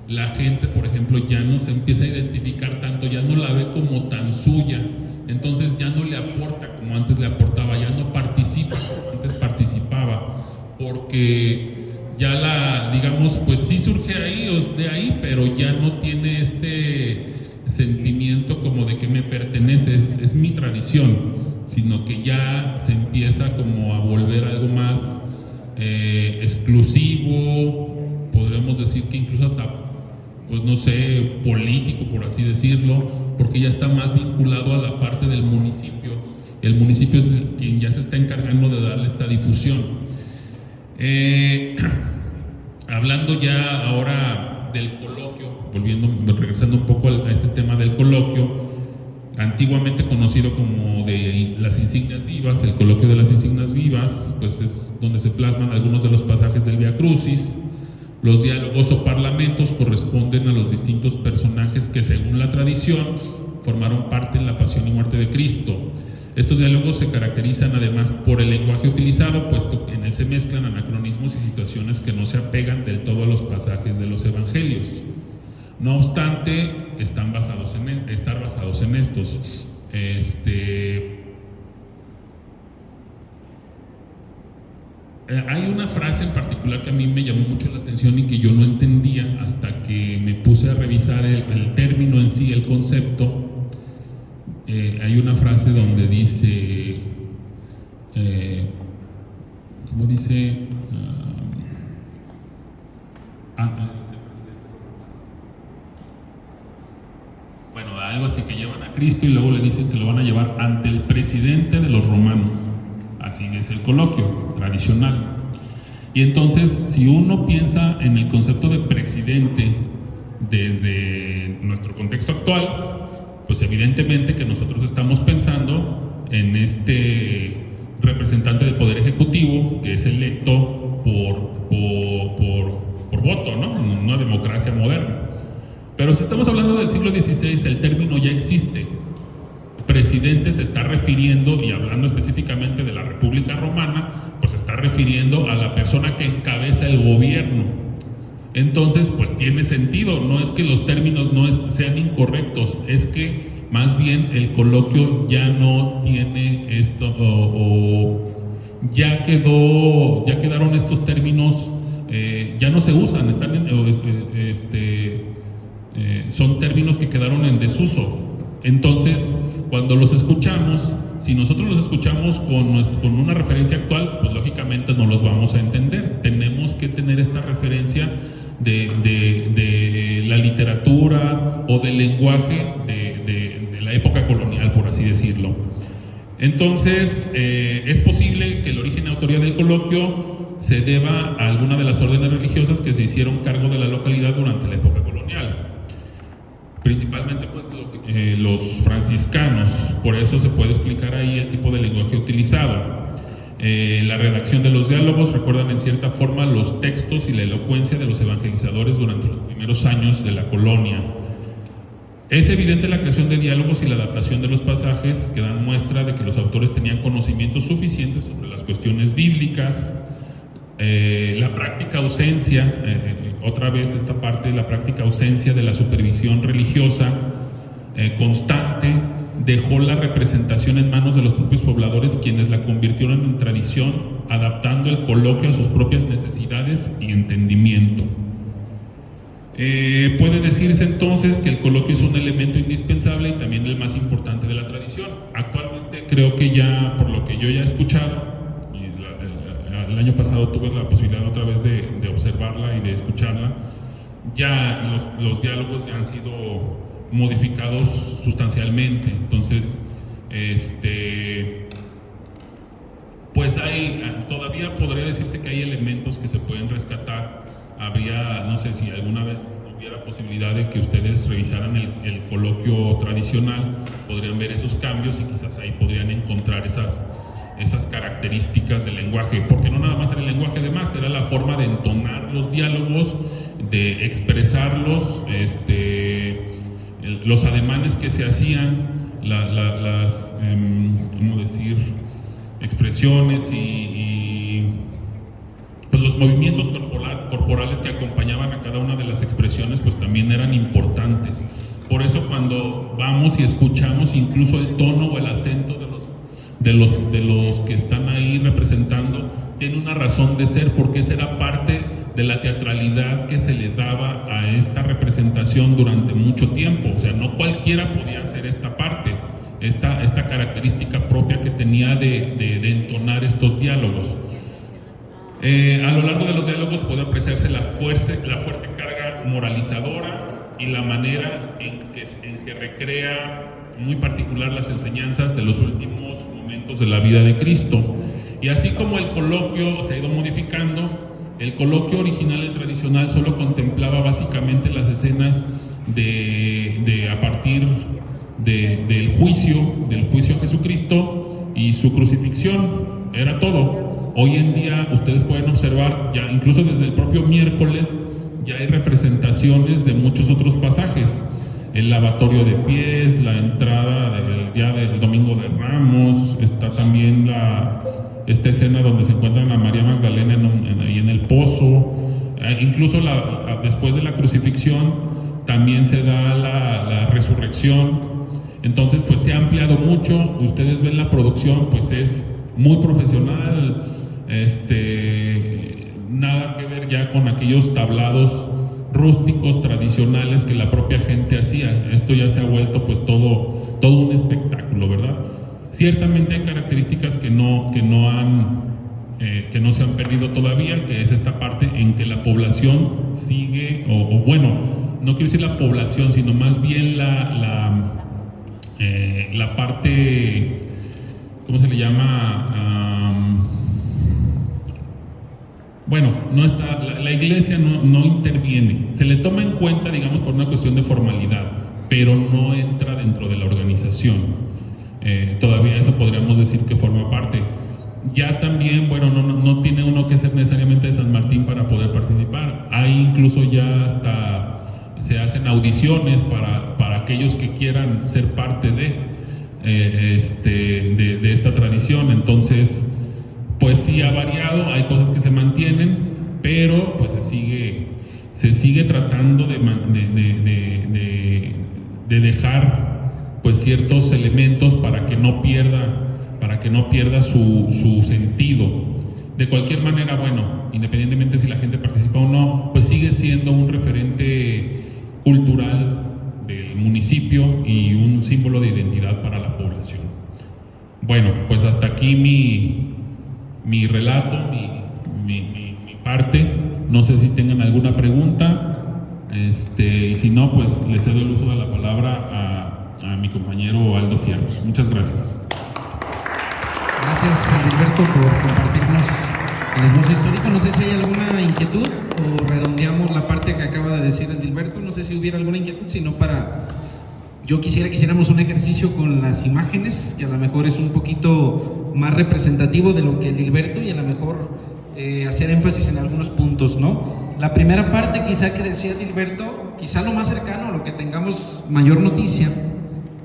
la gente, por ejemplo, ya no se empieza a identificar tanto, ya no la ve como tan suya, entonces ya no le aporta como antes le aportaba, ya no participa como antes participaba, porque ya digamos, pues sí surge ahí o de ahí, pero ya no tiene este sentimiento como de que me pertenece, es mi tradición, sino que ya se empieza como a volver algo más exclusivo, podríamos decir que incluso hasta, pues no sé, político, por así decirlo, porque ya está más vinculado a la parte del municipio. El municipio es quien ya se está encargando de darle esta difusión. Hablando ya ahora del coloquio, regresando un poco a este tema del coloquio, antiguamente conocido como de las insignias vivas, el coloquio de las insignias vivas, pues es donde se plasman algunos de los pasajes del Vía Crucis. Los diálogos o parlamentos corresponden a los distintos personajes que, según la tradición, formaron parte en la pasión y muerte de Cristo. Estos diálogos se caracterizan además por el lenguaje utilizado, puesto que en él se mezclan anacronismos y situaciones que no se apegan del todo a los pasajes de los evangelios. No obstante, están basados en estos. Hay una frase en particular que a mí me llamó mucho la atención y que yo no entendía hasta que me puse a revisar el término en sí, el concepto. Hay una frase donde dice, ¿cómo dice? Bueno, algo así, que llevan a Cristo y luego le dicen que lo van a llevar ante el presidente de los romanos. Así es el coloquio tradicional. Y entonces, si uno piensa en el concepto de presidente desde nuestro contexto actual, pues evidentemente que nosotros estamos pensando en este representante del Poder Ejecutivo que es electo por voto, ¿no? En una democracia moderna. Pero si estamos hablando del siglo XVI, el término ya existe. Presidente se está refiriendo, y hablando específicamente de la República Romana, pues se está refiriendo a la persona que encabeza el gobierno. Entonces, pues tiene sentido, no es que los términos sean incorrectos, es que más bien el coloquio ya no tiene esto, ya quedaron estos términos, ya no se usan, son términos que quedaron en desuso. Entonces, cuando los escuchamos, si nosotros los escuchamos con una referencia actual, pues lógicamente no los vamos a entender. Tenemos que tener esta referencia de la literatura o del lenguaje de la época colonial, por así decirlo. Entonces, es posible que el origen y autoría del coloquio se deba a alguna de las órdenes religiosas que se hicieron cargo de la localidad durante la época colonial. Principalmente pues los franciscanos, por eso se puede explicar ahí el tipo de lenguaje utilizado. La redacción de los diálogos recuerdan en cierta forma los textos y la elocuencia de los evangelizadores durante los primeros años de la colonia. Es evidente la creación de diálogos y la adaptación de los pasajes que dan muestra de que los autores tenían conocimientos suficientes sobre las cuestiones bíblicas. La práctica ausencia, otra vez esta parte, la práctica ausencia de la supervisión religiosa constante dejó la representación en manos de los propios pobladores, quienes la convirtieron en tradición, adaptando el coloquio a sus propias necesidades y entendimiento. Puede decirse entonces que el coloquio es un elemento indispensable y también el más importante de la tradición. Actualmente creo que ya, por lo que yo ya he escuchado, el año pasado tuve la posibilidad otra vez de observarla y de escucharla, ya los diálogos ya han sido modificados sustancialmente. Entonces, pues todavía podría decirse que hay elementos que se pueden rescatar. Habría, no sé si alguna vez hubiera posibilidad de que ustedes revisaran el coloquio tradicional, podrían ver esos cambios y quizás ahí podrían encontrar esas características del lenguaje, porque no nada más era el lenguaje, además era la forma de entonar los diálogos, de expresarlos, los ademanes que se hacían, las ¿cómo decir?, expresiones y pues los movimientos corporales que acompañaban a cada una de las expresiones pues también eran importantes. Por eso cuando vamos y escuchamos incluso el tono o el acento de los que están ahí representando, tiene una razón de ser, porque esa era parte de la teatralidad que se le daba a esta representación durante mucho tiempo. O sea, no cualquiera podía hacer esta parte, esta característica propia que tenía de entonar estos diálogos. A lo largo de los diálogos puede apreciarse la fuerte carga moralizadora y la manera en que recrea muy particular las enseñanzas de los últimos momentos de la vida de Cristo. Y así como el coloquio se ha ido modificando, el coloquio original y tradicional solo contemplaba básicamente las escenas a partir del juicio a Jesucristo y su crucifixión. Era todo. Hoy en día ustedes pueden observar, ya incluso desde el propio miércoles, ya hay representaciones de muchos otros pasajes. El lavatorio de pies, la entrada del día del Domingo de Ramos, está también esta escena donde se encuentran a María Magdalena ahí en el pozo. Incluso después de la crucifixión también se da la resurrección. Entonces pues se ha ampliado mucho. Ustedes ven la producción, pues es muy profesional, nada que ver ya con aquellos tablados rústicos tradicionales que la propia gente hacía. Esto ya se ha vuelto pues todo un espectáculo, ¿verdad? Ciertamente hay características que no se han perdido todavía, que es esta parte en que la población sigue, o bueno, no quiero decir la población, sino más bien la parte, ¿cómo se le llama? Bueno, no está, la iglesia no interviene, se le toma en cuenta, digamos, por una cuestión de formalidad, pero no entra dentro de la organización. Todavía eso podríamos decir que forma parte. Ya también, bueno, no tiene uno que ser necesariamente de San Martín para poder participar. Hay incluso ya hasta se hacen audiciones para aquellos que quieran ser parte de esta tradición. Entonces, pues sí ha variado, hay cosas que se mantienen, pero pues se sigue tratando de dejar pues ciertos elementos para que no pierda su sentido. De cualquier manera, bueno, independientemente si la gente participa o no, pues sigue siendo un referente cultural del municipio y un símbolo de identidad para la población. Bueno, pues hasta aquí mi relato, mi parte. No sé si tengan alguna pregunta, y si no, pues le cedo el uso de la palabra a mi compañero Aldo Fierros. Muchas gracias. Gracias, Edilberto, por compartirnos el esbozo histórico. No sé si hay alguna inquietud o redondeamos la parte que acaba de decir Edilberto. No sé si hubiera alguna inquietud, sino yo quisiéramos un ejercicio con las imágenes, que a lo mejor es un poquito más representativo de lo que Edilberto, y a lo mejor hacer énfasis en algunos puntos, ¿no? La primera parte quizá que decía Edilberto, quizá lo más cercano a lo que tengamos mayor noticia,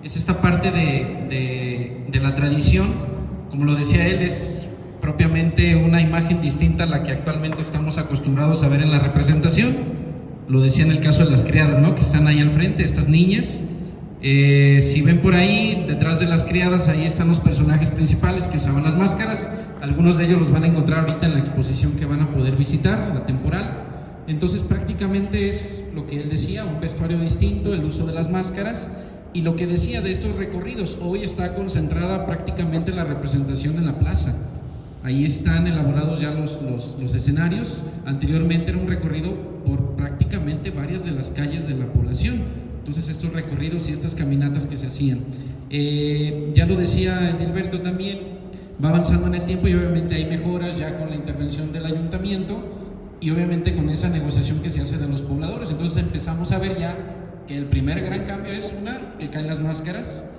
es esta parte de la tradición. Como lo decía él, es propiamente una imagen distinta a la que actualmente estamos acostumbrados a ver en la representación. Lo decía en el caso de las criadas, ¿no? Que están ahí al frente, estas niñas. Si ven por ahí, detrás de las criadas, ahí están los personajes principales que usaban las máscaras. Algunos de ellos los van a encontrar ahorita en la exposición que van a poder visitar, la temporal. Entonces prácticamente es lo que él decía, un vestuario distinto, el uso de las máscaras. Y lo que decía de estos recorridos, hoy está concentrada prácticamente la representación en la plaza. Ahí están elaborados ya los escenarios. Anteriormente era un recorrido por prácticamente varias de las calles de la población. Entonces estos recorridos y estas caminatas que se hacían, ya lo decía Edilberto también, va avanzando en el tiempo y obviamente hay mejoras ya con la intervención del ayuntamiento y obviamente con esa negociación que se hace de los pobladores. Entonces empezamos a ver ya que el primer gran cambio es que caen las máscaras,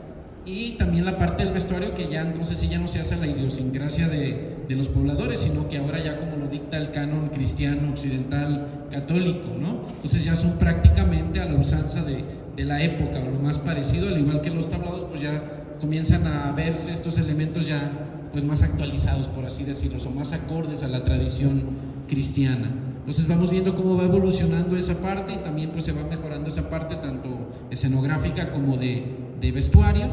y también la parte del vestuario, que ya entonces sí ya no se hace la idiosincrasia de los pobladores, sino que ahora ya como lo dicta el canon cristiano, occidental, católico, ¿no? Entonces ya son prácticamente a la usanza de la época, o lo más parecido, al igual que los tablados, pues ya comienzan a verse estos elementos ya pues más actualizados, por así decirlo, o más acordes a la tradición cristiana. Entonces vamos viendo cómo va evolucionando esa parte y también pues se va mejorando esa parte tanto escenográfica como de vestuario.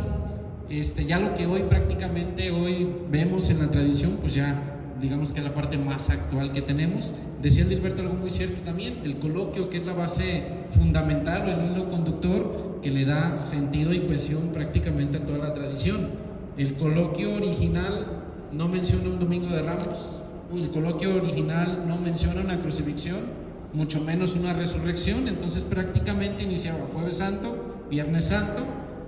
Ya lo que hoy prácticamente hoy vemos en la tradición, pues ya digamos que es la parte más actual que tenemos. Decía Dilberto algo muy cierto también, el coloquio, que es la base fundamental o el hilo conductor que le da sentido y cohesión prácticamente a toda la tradición. El coloquio original no menciona un domingo de Ramos, el coloquio original no menciona una crucifixión, mucho menos una resurrección. Entonces prácticamente iniciaba Jueves Santo, Viernes Santo,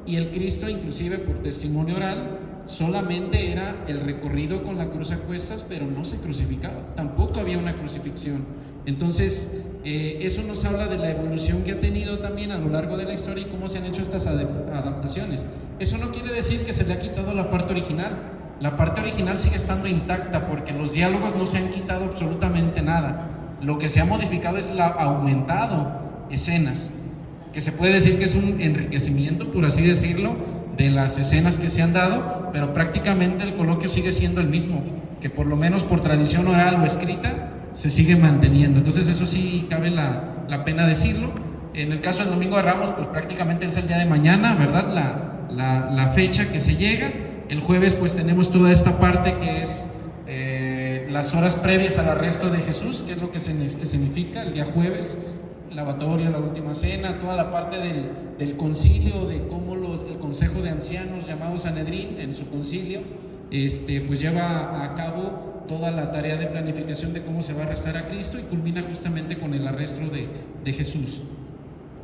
y el Cristo, inclusive por testimonio oral, solamente era el recorrido con la cruz a cuestas, pero no se crucificaba, tampoco había una crucifixión. Entonces eso nos habla de la evolución que ha tenido también a lo largo de la historia y cómo se han hecho estas adaptaciones. Eso no quiere decir que se le ha quitado la parte original. La parte original sigue estando intacta, porque los diálogos no se han quitado absolutamente nada. Lo que se ha modificado es aumentado escenas, que se puede decir que es un enriquecimiento, por así decirlo, de las escenas que se han dado, pero prácticamente el coloquio sigue siendo el mismo, que por lo menos por tradición oral o escrita se sigue manteniendo. Entonces eso sí cabe la pena decirlo. En el caso del Domingo de Ramos, pues prácticamente es el día de mañana, ¿verdad? La fecha que se llega. El jueves pues tenemos toda esta parte que es las horas previas al arresto de Jesús, que es lo que significa el día jueves, lavatorio, la última cena, toda la parte del concilio, de cómo el consejo de ancianos llamado Sanedrín en su concilio pues lleva a cabo toda la tarea de planificación de cómo se va a arrestar a Cristo, y culmina justamente con el arresto de Jesús.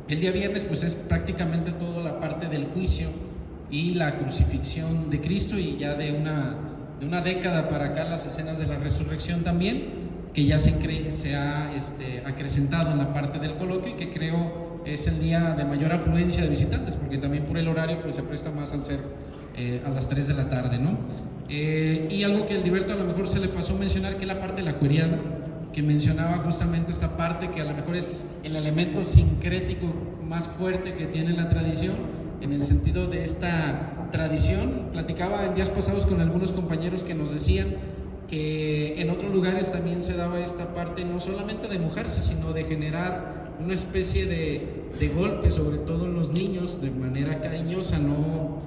El día viernes pues es prácticamente toda la parte del juicio y la crucifixión de Cristo, y ya de una década para acá las escenas de la resurrección también, que ya se ha acrecentado en la parte del coloquio, y que creo es el día de mayor afluencia de visitantes, porque también por el horario pues se presta más al ser a las 3 de la tarde, ¿no? Y algo que el Dilberto a lo mejor se le pasó mencionar, que es la parte de la cueriada, que mencionaba justamente esta parte que a lo mejor es el elemento sincrético más fuerte que tiene la tradición, en el sentido de esta tradición. Platicaba en días pasados con algunos compañeros que nos decían que en otros lugares también se daba esta parte, no solamente de mojarse, sino de generar una especie de golpe, sobre todo en los niños, de manera cariñosa, no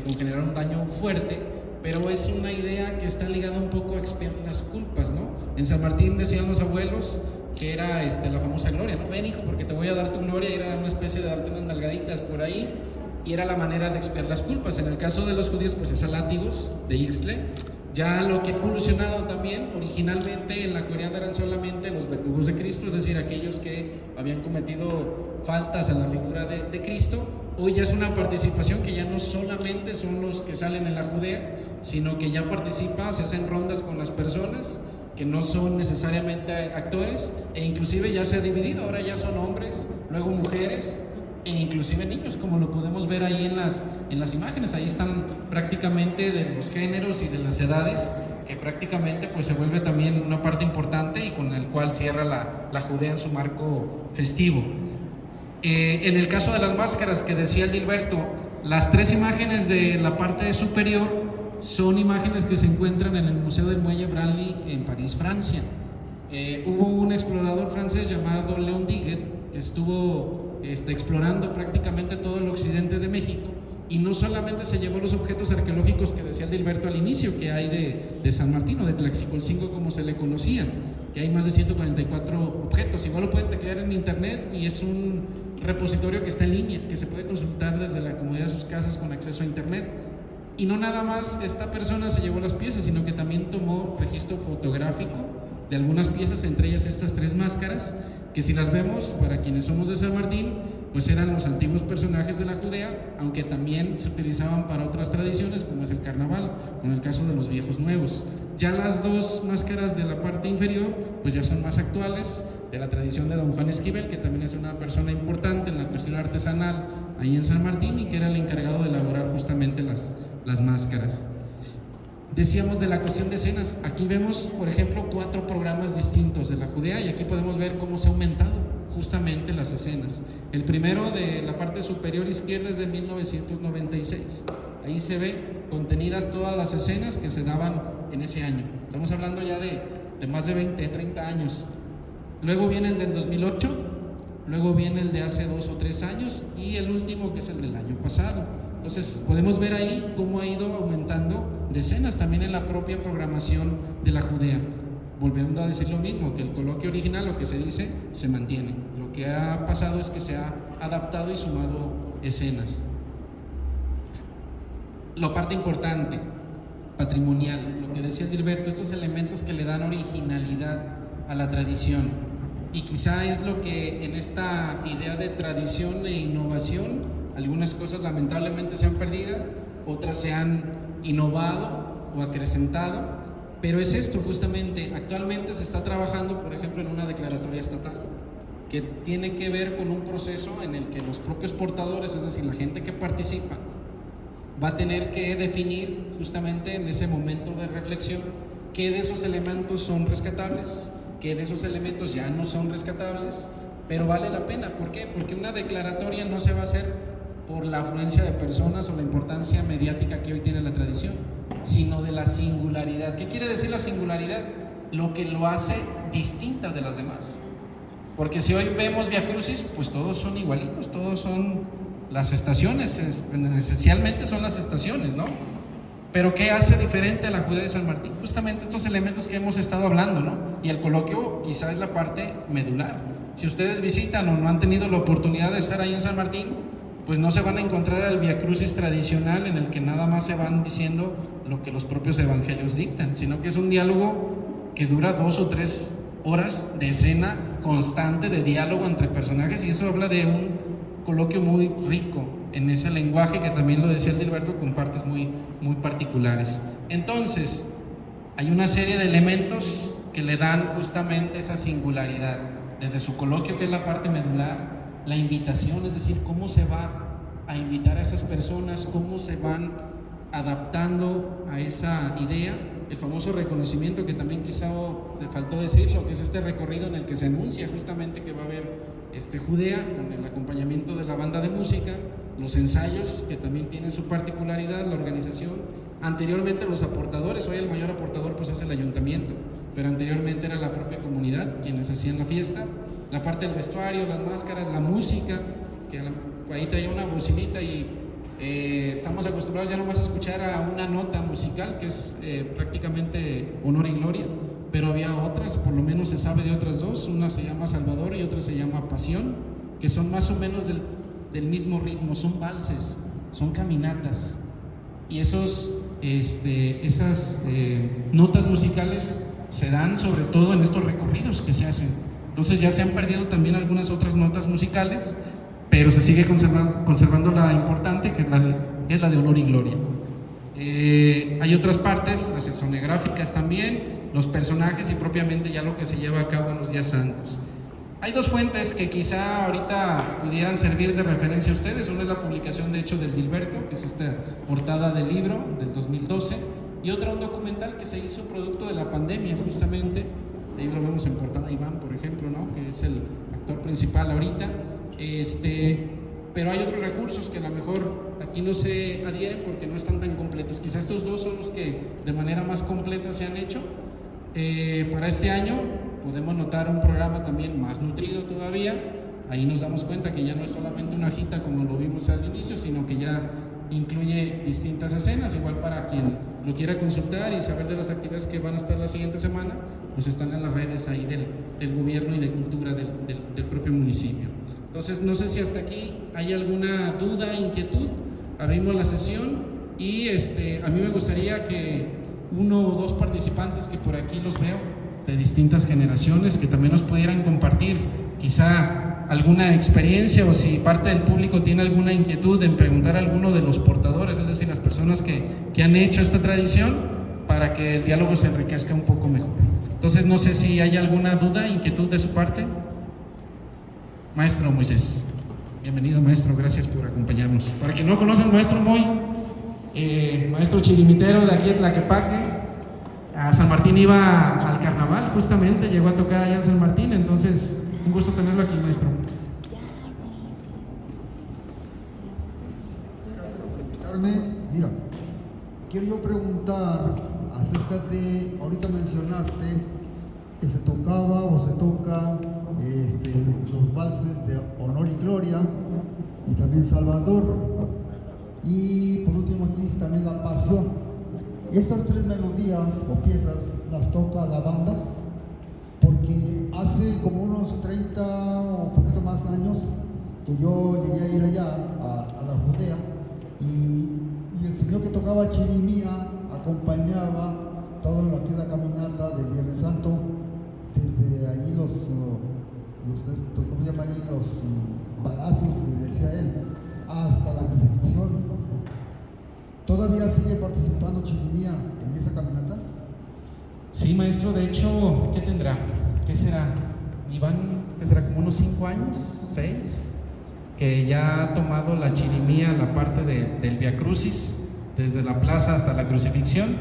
con generar un daño fuerte, pero es una idea que está ligada un poco a expiar las culpas, ¿no? En San Martín decían los abuelos que era la famosa gloria, ¿no? Ven, hijo, porque te voy a dar tu gloria, y era una especie de darte unas nalgaditas por ahí, y era la manera de expiar las culpas. En el caso de los judíos pues es a látigos de Ixtle. Ya lo que ha evolucionado también, originalmente en la cueriada eran solamente los verdugos de Cristo, es decir, aquellos que habían cometido faltas a la figura de Cristo. Hoy ya es una participación que ya no solamente son los que salen en la Judea, sino que ya participa, se hacen rondas con las personas que no son necesariamente actores, e inclusive ya se ha dividido, ahora ya son hombres, luego mujeres, e inclusive niños, como lo podemos ver ahí en las imágenes. Ahí están prácticamente de los géneros y de las edades, que prácticamente pues se vuelve también una parte importante, y con el cual cierra la Judea en su marco festivo. En el caso de las máscaras que decía el Dilberto, las 3 imágenes de la parte superior son imágenes que se encuentran en el Museo del Muelle Branly en París, Francia. Hubo un explorador francés llamado Leon Diguet que estuvo explorando prácticamente todo el occidente de México, y no solamente se llevó los objetos arqueológicos que decía el Dilberto al inicio, que hay de San Martín, o de Tlaxicolcingo como se le conocía, que hay más de 144 objetos. Igual lo pueden teclear en internet, y es un repositorio que está en línea, que se puede consultar desde la comodidad de sus casas con acceso a internet. Y no nada más esta persona se llevó las piezas, sino que también tomó registro fotográfico de algunas piezas, entre ellas estas 3 máscaras, que si las vemos, para quienes somos de San Martín, pues eran los antiguos personajes de la Judea, aunque también se utilizaban para otras tradiciones, como es el carnaval, con el caso de los viejos nuevos. Ya las 2 máscaras de la parte inferior, pues ya son más actuales, de la tradición de don Juan Esquivel, que también es una persona importante en la cuestión artesanal ahí en San Martín, y que era el encargado de elaborar justamente las máscaras. Decíamos de la cuestión de escenas. Aquí vemos, por ejemplo, 4 programas distintos de la Judea, y aquí podemos ver cómo se ha aumentado justamente las escenas. El primero, de la parte superior izquierda, es de 1996. Ahí se ve contenidas todas las escenas que se daban en ese año. Estamos hablando ya de de más de 20, 30 años. Luego viene el del 2008, luego viene el de hace 2 o 3 años y el último, que es el del año pasado. Entonces podemos ver ahí cómo ha ido aumentando decenas también en la propia programación de la Judea. Volviendo a decir lo mismo, que el coloquio original, lo que se dice, se mantiene. Lo que ha pasado es que se ha adaptado y sumado escenas. La parte importante, patrimonial, lo que decía Dilberto, estos elementos que le dan originalidad a la tradición. Y quizá es lo que en esta idea de tradición e innovación, algunas cosas lamentablemente se han perdido, otras se han innovado o acrecentado. Pero es esto justamente, actualmente se está trabajando, por ejemplo, en una declaratoria estatal que tiene que ver con un proceso en el que los propios portadores, es decir, la gente que participa, va a tener que definir justamente en ese momento de reflexión qué de esos elementos son rescatables, qué de esos elementos ya no son rescatables, pero vale la pena. ¿Por qué? Porque una declaratoria no se va a hacer por la afluencia de personas o la importancia mediática que hoy tiene la tradición, sino de la singularidad. ¿Qué quiere decir la singularidad? Lo que lo hace distinta de las demás. Porque si hoy vemos Vía Crucis, pues todos son igualitos, todos son las estaciones, esencialmente son las estaciones, ¿no? Pero ¿qué hace diferente a la Judea de San Martín? Justamente estos elementos que hemos estado hablando, ¿no? Y el coloquio quizá es la parte medular. Si ustedes visitan o no han tenido la oportunidad de estar ahí en San Martín, pues no se van a encontrar al Vía Crucis tradicional en el que nada más se van diciendo lo que los propios evangelios dictan, sino que es un diálogo que dura 2 o 3 horas de escena constante, de diálogo entre personajes, y eso habla de un coloquio muy rico en ese lenguaje que también lo decía Dilberto, con partes muy particulares. Entonces, hay una serie de elementos que le dan justamente esa singularidad, desde su coloquio, que es la parte medular, la invitación, es decir, cómo se va a invitar a esas personas, cómo se van adaptando a esa idea, el famoso reconocimiento, que también quizá te faltó decirlo, que es este recorrido en el que se anuncia justamente que va a haber Judea con el acompañamiento de la banda de música, los ensayos que también tienen su particularidad, la organización. Anteriormente los aportadores, hoy el mayor aportador pues es el ayuntamiento, pero anteriormente era la propia comunidad quienes hacían la fiesta. La parte del vestuario, las máscaras, la música, que ahí traía una bocinita y estamos acostumbrados ya nomás a escuchar a una nota musical que es prácticamente honor y gloria, pero había otras, por lo menos se sabe de otras dos, una se llama Salvador y otra se llama Pasión, que son más o menos del mismo ritmo, son valses, son caminatas, y esas notas musicales se dan sobre todo en estos recorridos que se hacen. Entonces ya se han perdido también algunas otras notas musicales, pero se sigue conservando la importante, que es la de honor y gloria. Hay otras partes, las escenográficas también, los personajes y propiamente ya lo que se lleva a cabo en los días santos. Hay dos fuentes que quizá ahorita pudieran servir de referencia a ustedes. Una es la publicación de hecho del Dilberto, que es esta portada del libro del 2012, y otra un documental que se hizo producto de la pandemia justamente. Ahí lo vemos en portada Iván, por ejemplo, ¿no? Que es el actor principal ahorita. Pero hay otros recursos que a lo mejor aquí no se adhieren porque no están tan completos. Quizás estos dos son los que de manera más completa se han hecho. Para este año podemos notar un programa también más nutrido todavía. Ahí nos damos cuenta que ya no es solamente una hojita como lo vimos al inicio, sino que ya incluye distintas escenas. Igual para quien lo quiera consultar y saber de las actividades que van a estar la siguiente semana, pues están en las redes ahí del gobierno y de cultura del propio municipio. Entonces no sé si hasta aquí hay alguna duda, inquietud. Abrimos la sesión y a mí me gustaría que 1 o 2 participantes que por aquí los veo de distintas generaciones, que también nos pudieran compartir quizá alguna experiencia, o si parte del público tiene alguna inquietud en preguntar a alguno de los portadores, es decir, las personas que han hecho esta tradición, para que el diálogo se enriquezca un poco mejor. Entonces no sé si hay alguna duda, inquietud de su parte. Maestro Moisés, bienvenido maestro, gracias por acompañarnos. Para quien no conoce al maestro Moy, maestro chirimitero de aquí de Tlaquepaque, a San Martín iba al carnaval, justamente llegó a tocar allá en San Martín, entonces un gusto tenerlo aquí, maestro. Gracias por invitarme. Mira, quiero preguntar acerca de, ahorita mencionaste que se tocaba o se toca los valses de Honor y Gloria y también Salvador. Y por último aquí dice también La Pasión. Estas tres melodías o piezas las toca la banda porque hace como unos 30 o un poquito más años que yo llegué a ir allá a la Judea y el señor que tocaba chirimía acompañaba todo lo que es la caminata del Viernes Santo desde allí ¿cómo se llama allí? Los palacios, decía él, hasta la crucifixión. ¿Todavía sigue participando chirimía en esa caminata? Sí, maestro, de hecho, ¿qué tendrá? ¿Qué será? Iván, ¿qué será? Como unos 5 años, 6, que ya ha tomado la chirimía, la parte del Vía Crucis, desde la plaza hasta la crucifixión.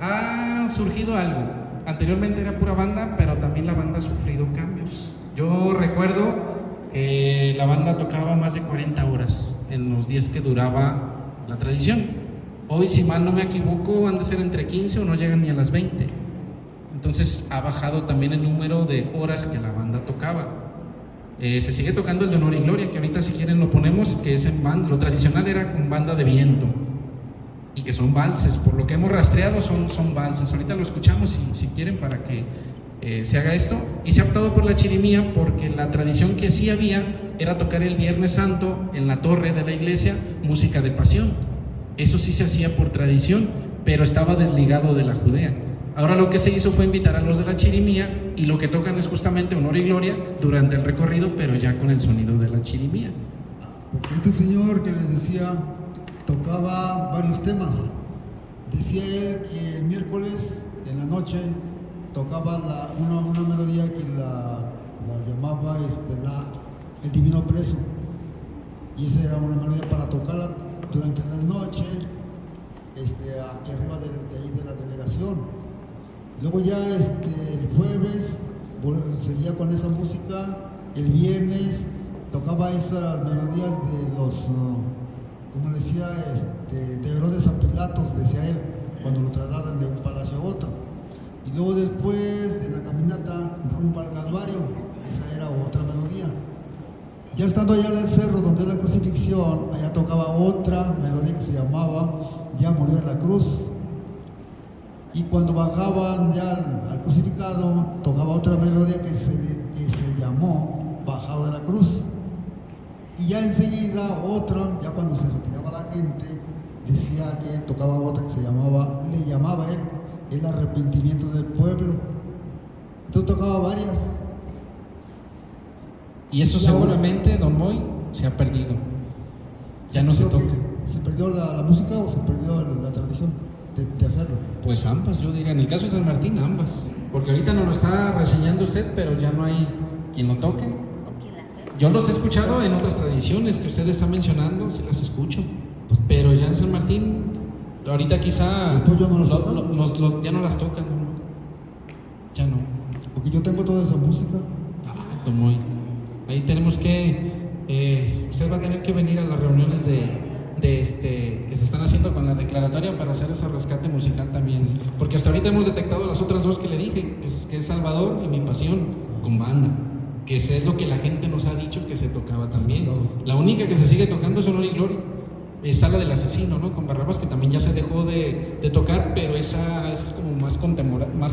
Ha surgido algo. Anteriormente era pura banda, pero también la banda ha sufrido cambios. Yo recuerdo que la banda tocaba más de 40 horas en los días que duraba la tradición. Hoy, si mal no me equivoco, han de ser entre 15 o no llegan ni a las 20. Entonces ha bajado también el número de horas que la banda tocaba. Se sigue tocando el de Honor y Gloria, que ahorita si quieren lo ponemos, que es en banda. Lo tradicional era con banda de viento y que son valses, por lo que hemos rastreado son valses. Ahorita lo escuchamos si quieren para que se haga esto. Y se ha optado por la chirimía porque la tradición que sí había era tocar el Viernes Santo en la torre de la iglesia música de pasión. Eso sí se hacía por tradición, pero estaba desligado de la Judea. Ahora lo que se hizo fue invitar a los de la chirimía y lo que tocan es justamente Honor y Gloria durante el recorrido, pero ya con el sonido de la chirimía. Porque este señor que les decía tocaba varios temas. Decía él que el miércoles en la noche tocaba una melodía que la llamaba el Divino Preso. Y esa era una melodía para tocarla durante la noche, aquí arriba de ahí de la delegación. Luego ya el jueves seguía con esa música, el viernes tocaba esas melodías de los, como decía, de Herodes a Pilatos, decía él, cuando lo trasladan de un palacio a otro. Y luego después de la caminata rumbo al Calvario, esa era otra melodía. Ya estando allá en el cerro donde es la crucifixión, allá tocaba otra melodía que se llamaba Ya murió en la cruz. Y cuando bajaban ya al crucificado, tocaba otra melodía que se llamó Bajado de la cruz. Y ya enseguida otra, ya cuando se retiraba la gente, decía que tocaba otra que le llamaba él el arrepentimiento del pueblo. Entonces tocaba varias. Y eso seguramente, don Moy, se ha perdido. Ya no se toca. ¿Se perdió la música o se perdió la tradición de hacerlo? Pues ambas, yo diría. En el caso de San Martín, ambas. Porque ahorita nos lo está reseñando usted, pero ya no hay quien lo toque. Yo los he escuchado en otras tradiciones que usted está mencionando, sí las escucho. Pero ya en San Martín, ahorita quizá ¿Después ya no las ya no las tocan. Ya no. Porque yo tengo toda esa música. Don Moy. Ahí tenemos que, usted va a tener que venir a las reuniones que se están haciendo con la declaratoria para hacer ese rescate musical también. Porque hasta ahorita hemos detectado las otras dos que le dije, que es Salvador y Mi Pasión, con banda. Que es lo que la gente nos ha dicho que se tocaba también. La única que se sigue tocando es Honor y Gloria. Es la del Asesino, ¿no? Con Barrabás, que también ya se dejó de tocar, pero esa es como más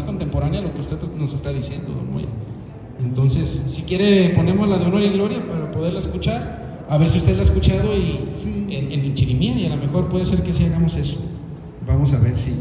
contemporánea a lo que usted nos está diciendo, don Moy. Entonces, si quiere, ponemos la de Honor y Gloria para poderla escuchar, a ver si usted la ha escuchado y sí. en chirimía, y a lo mejor puede ser que sí hagamos eso. Vamos a ver si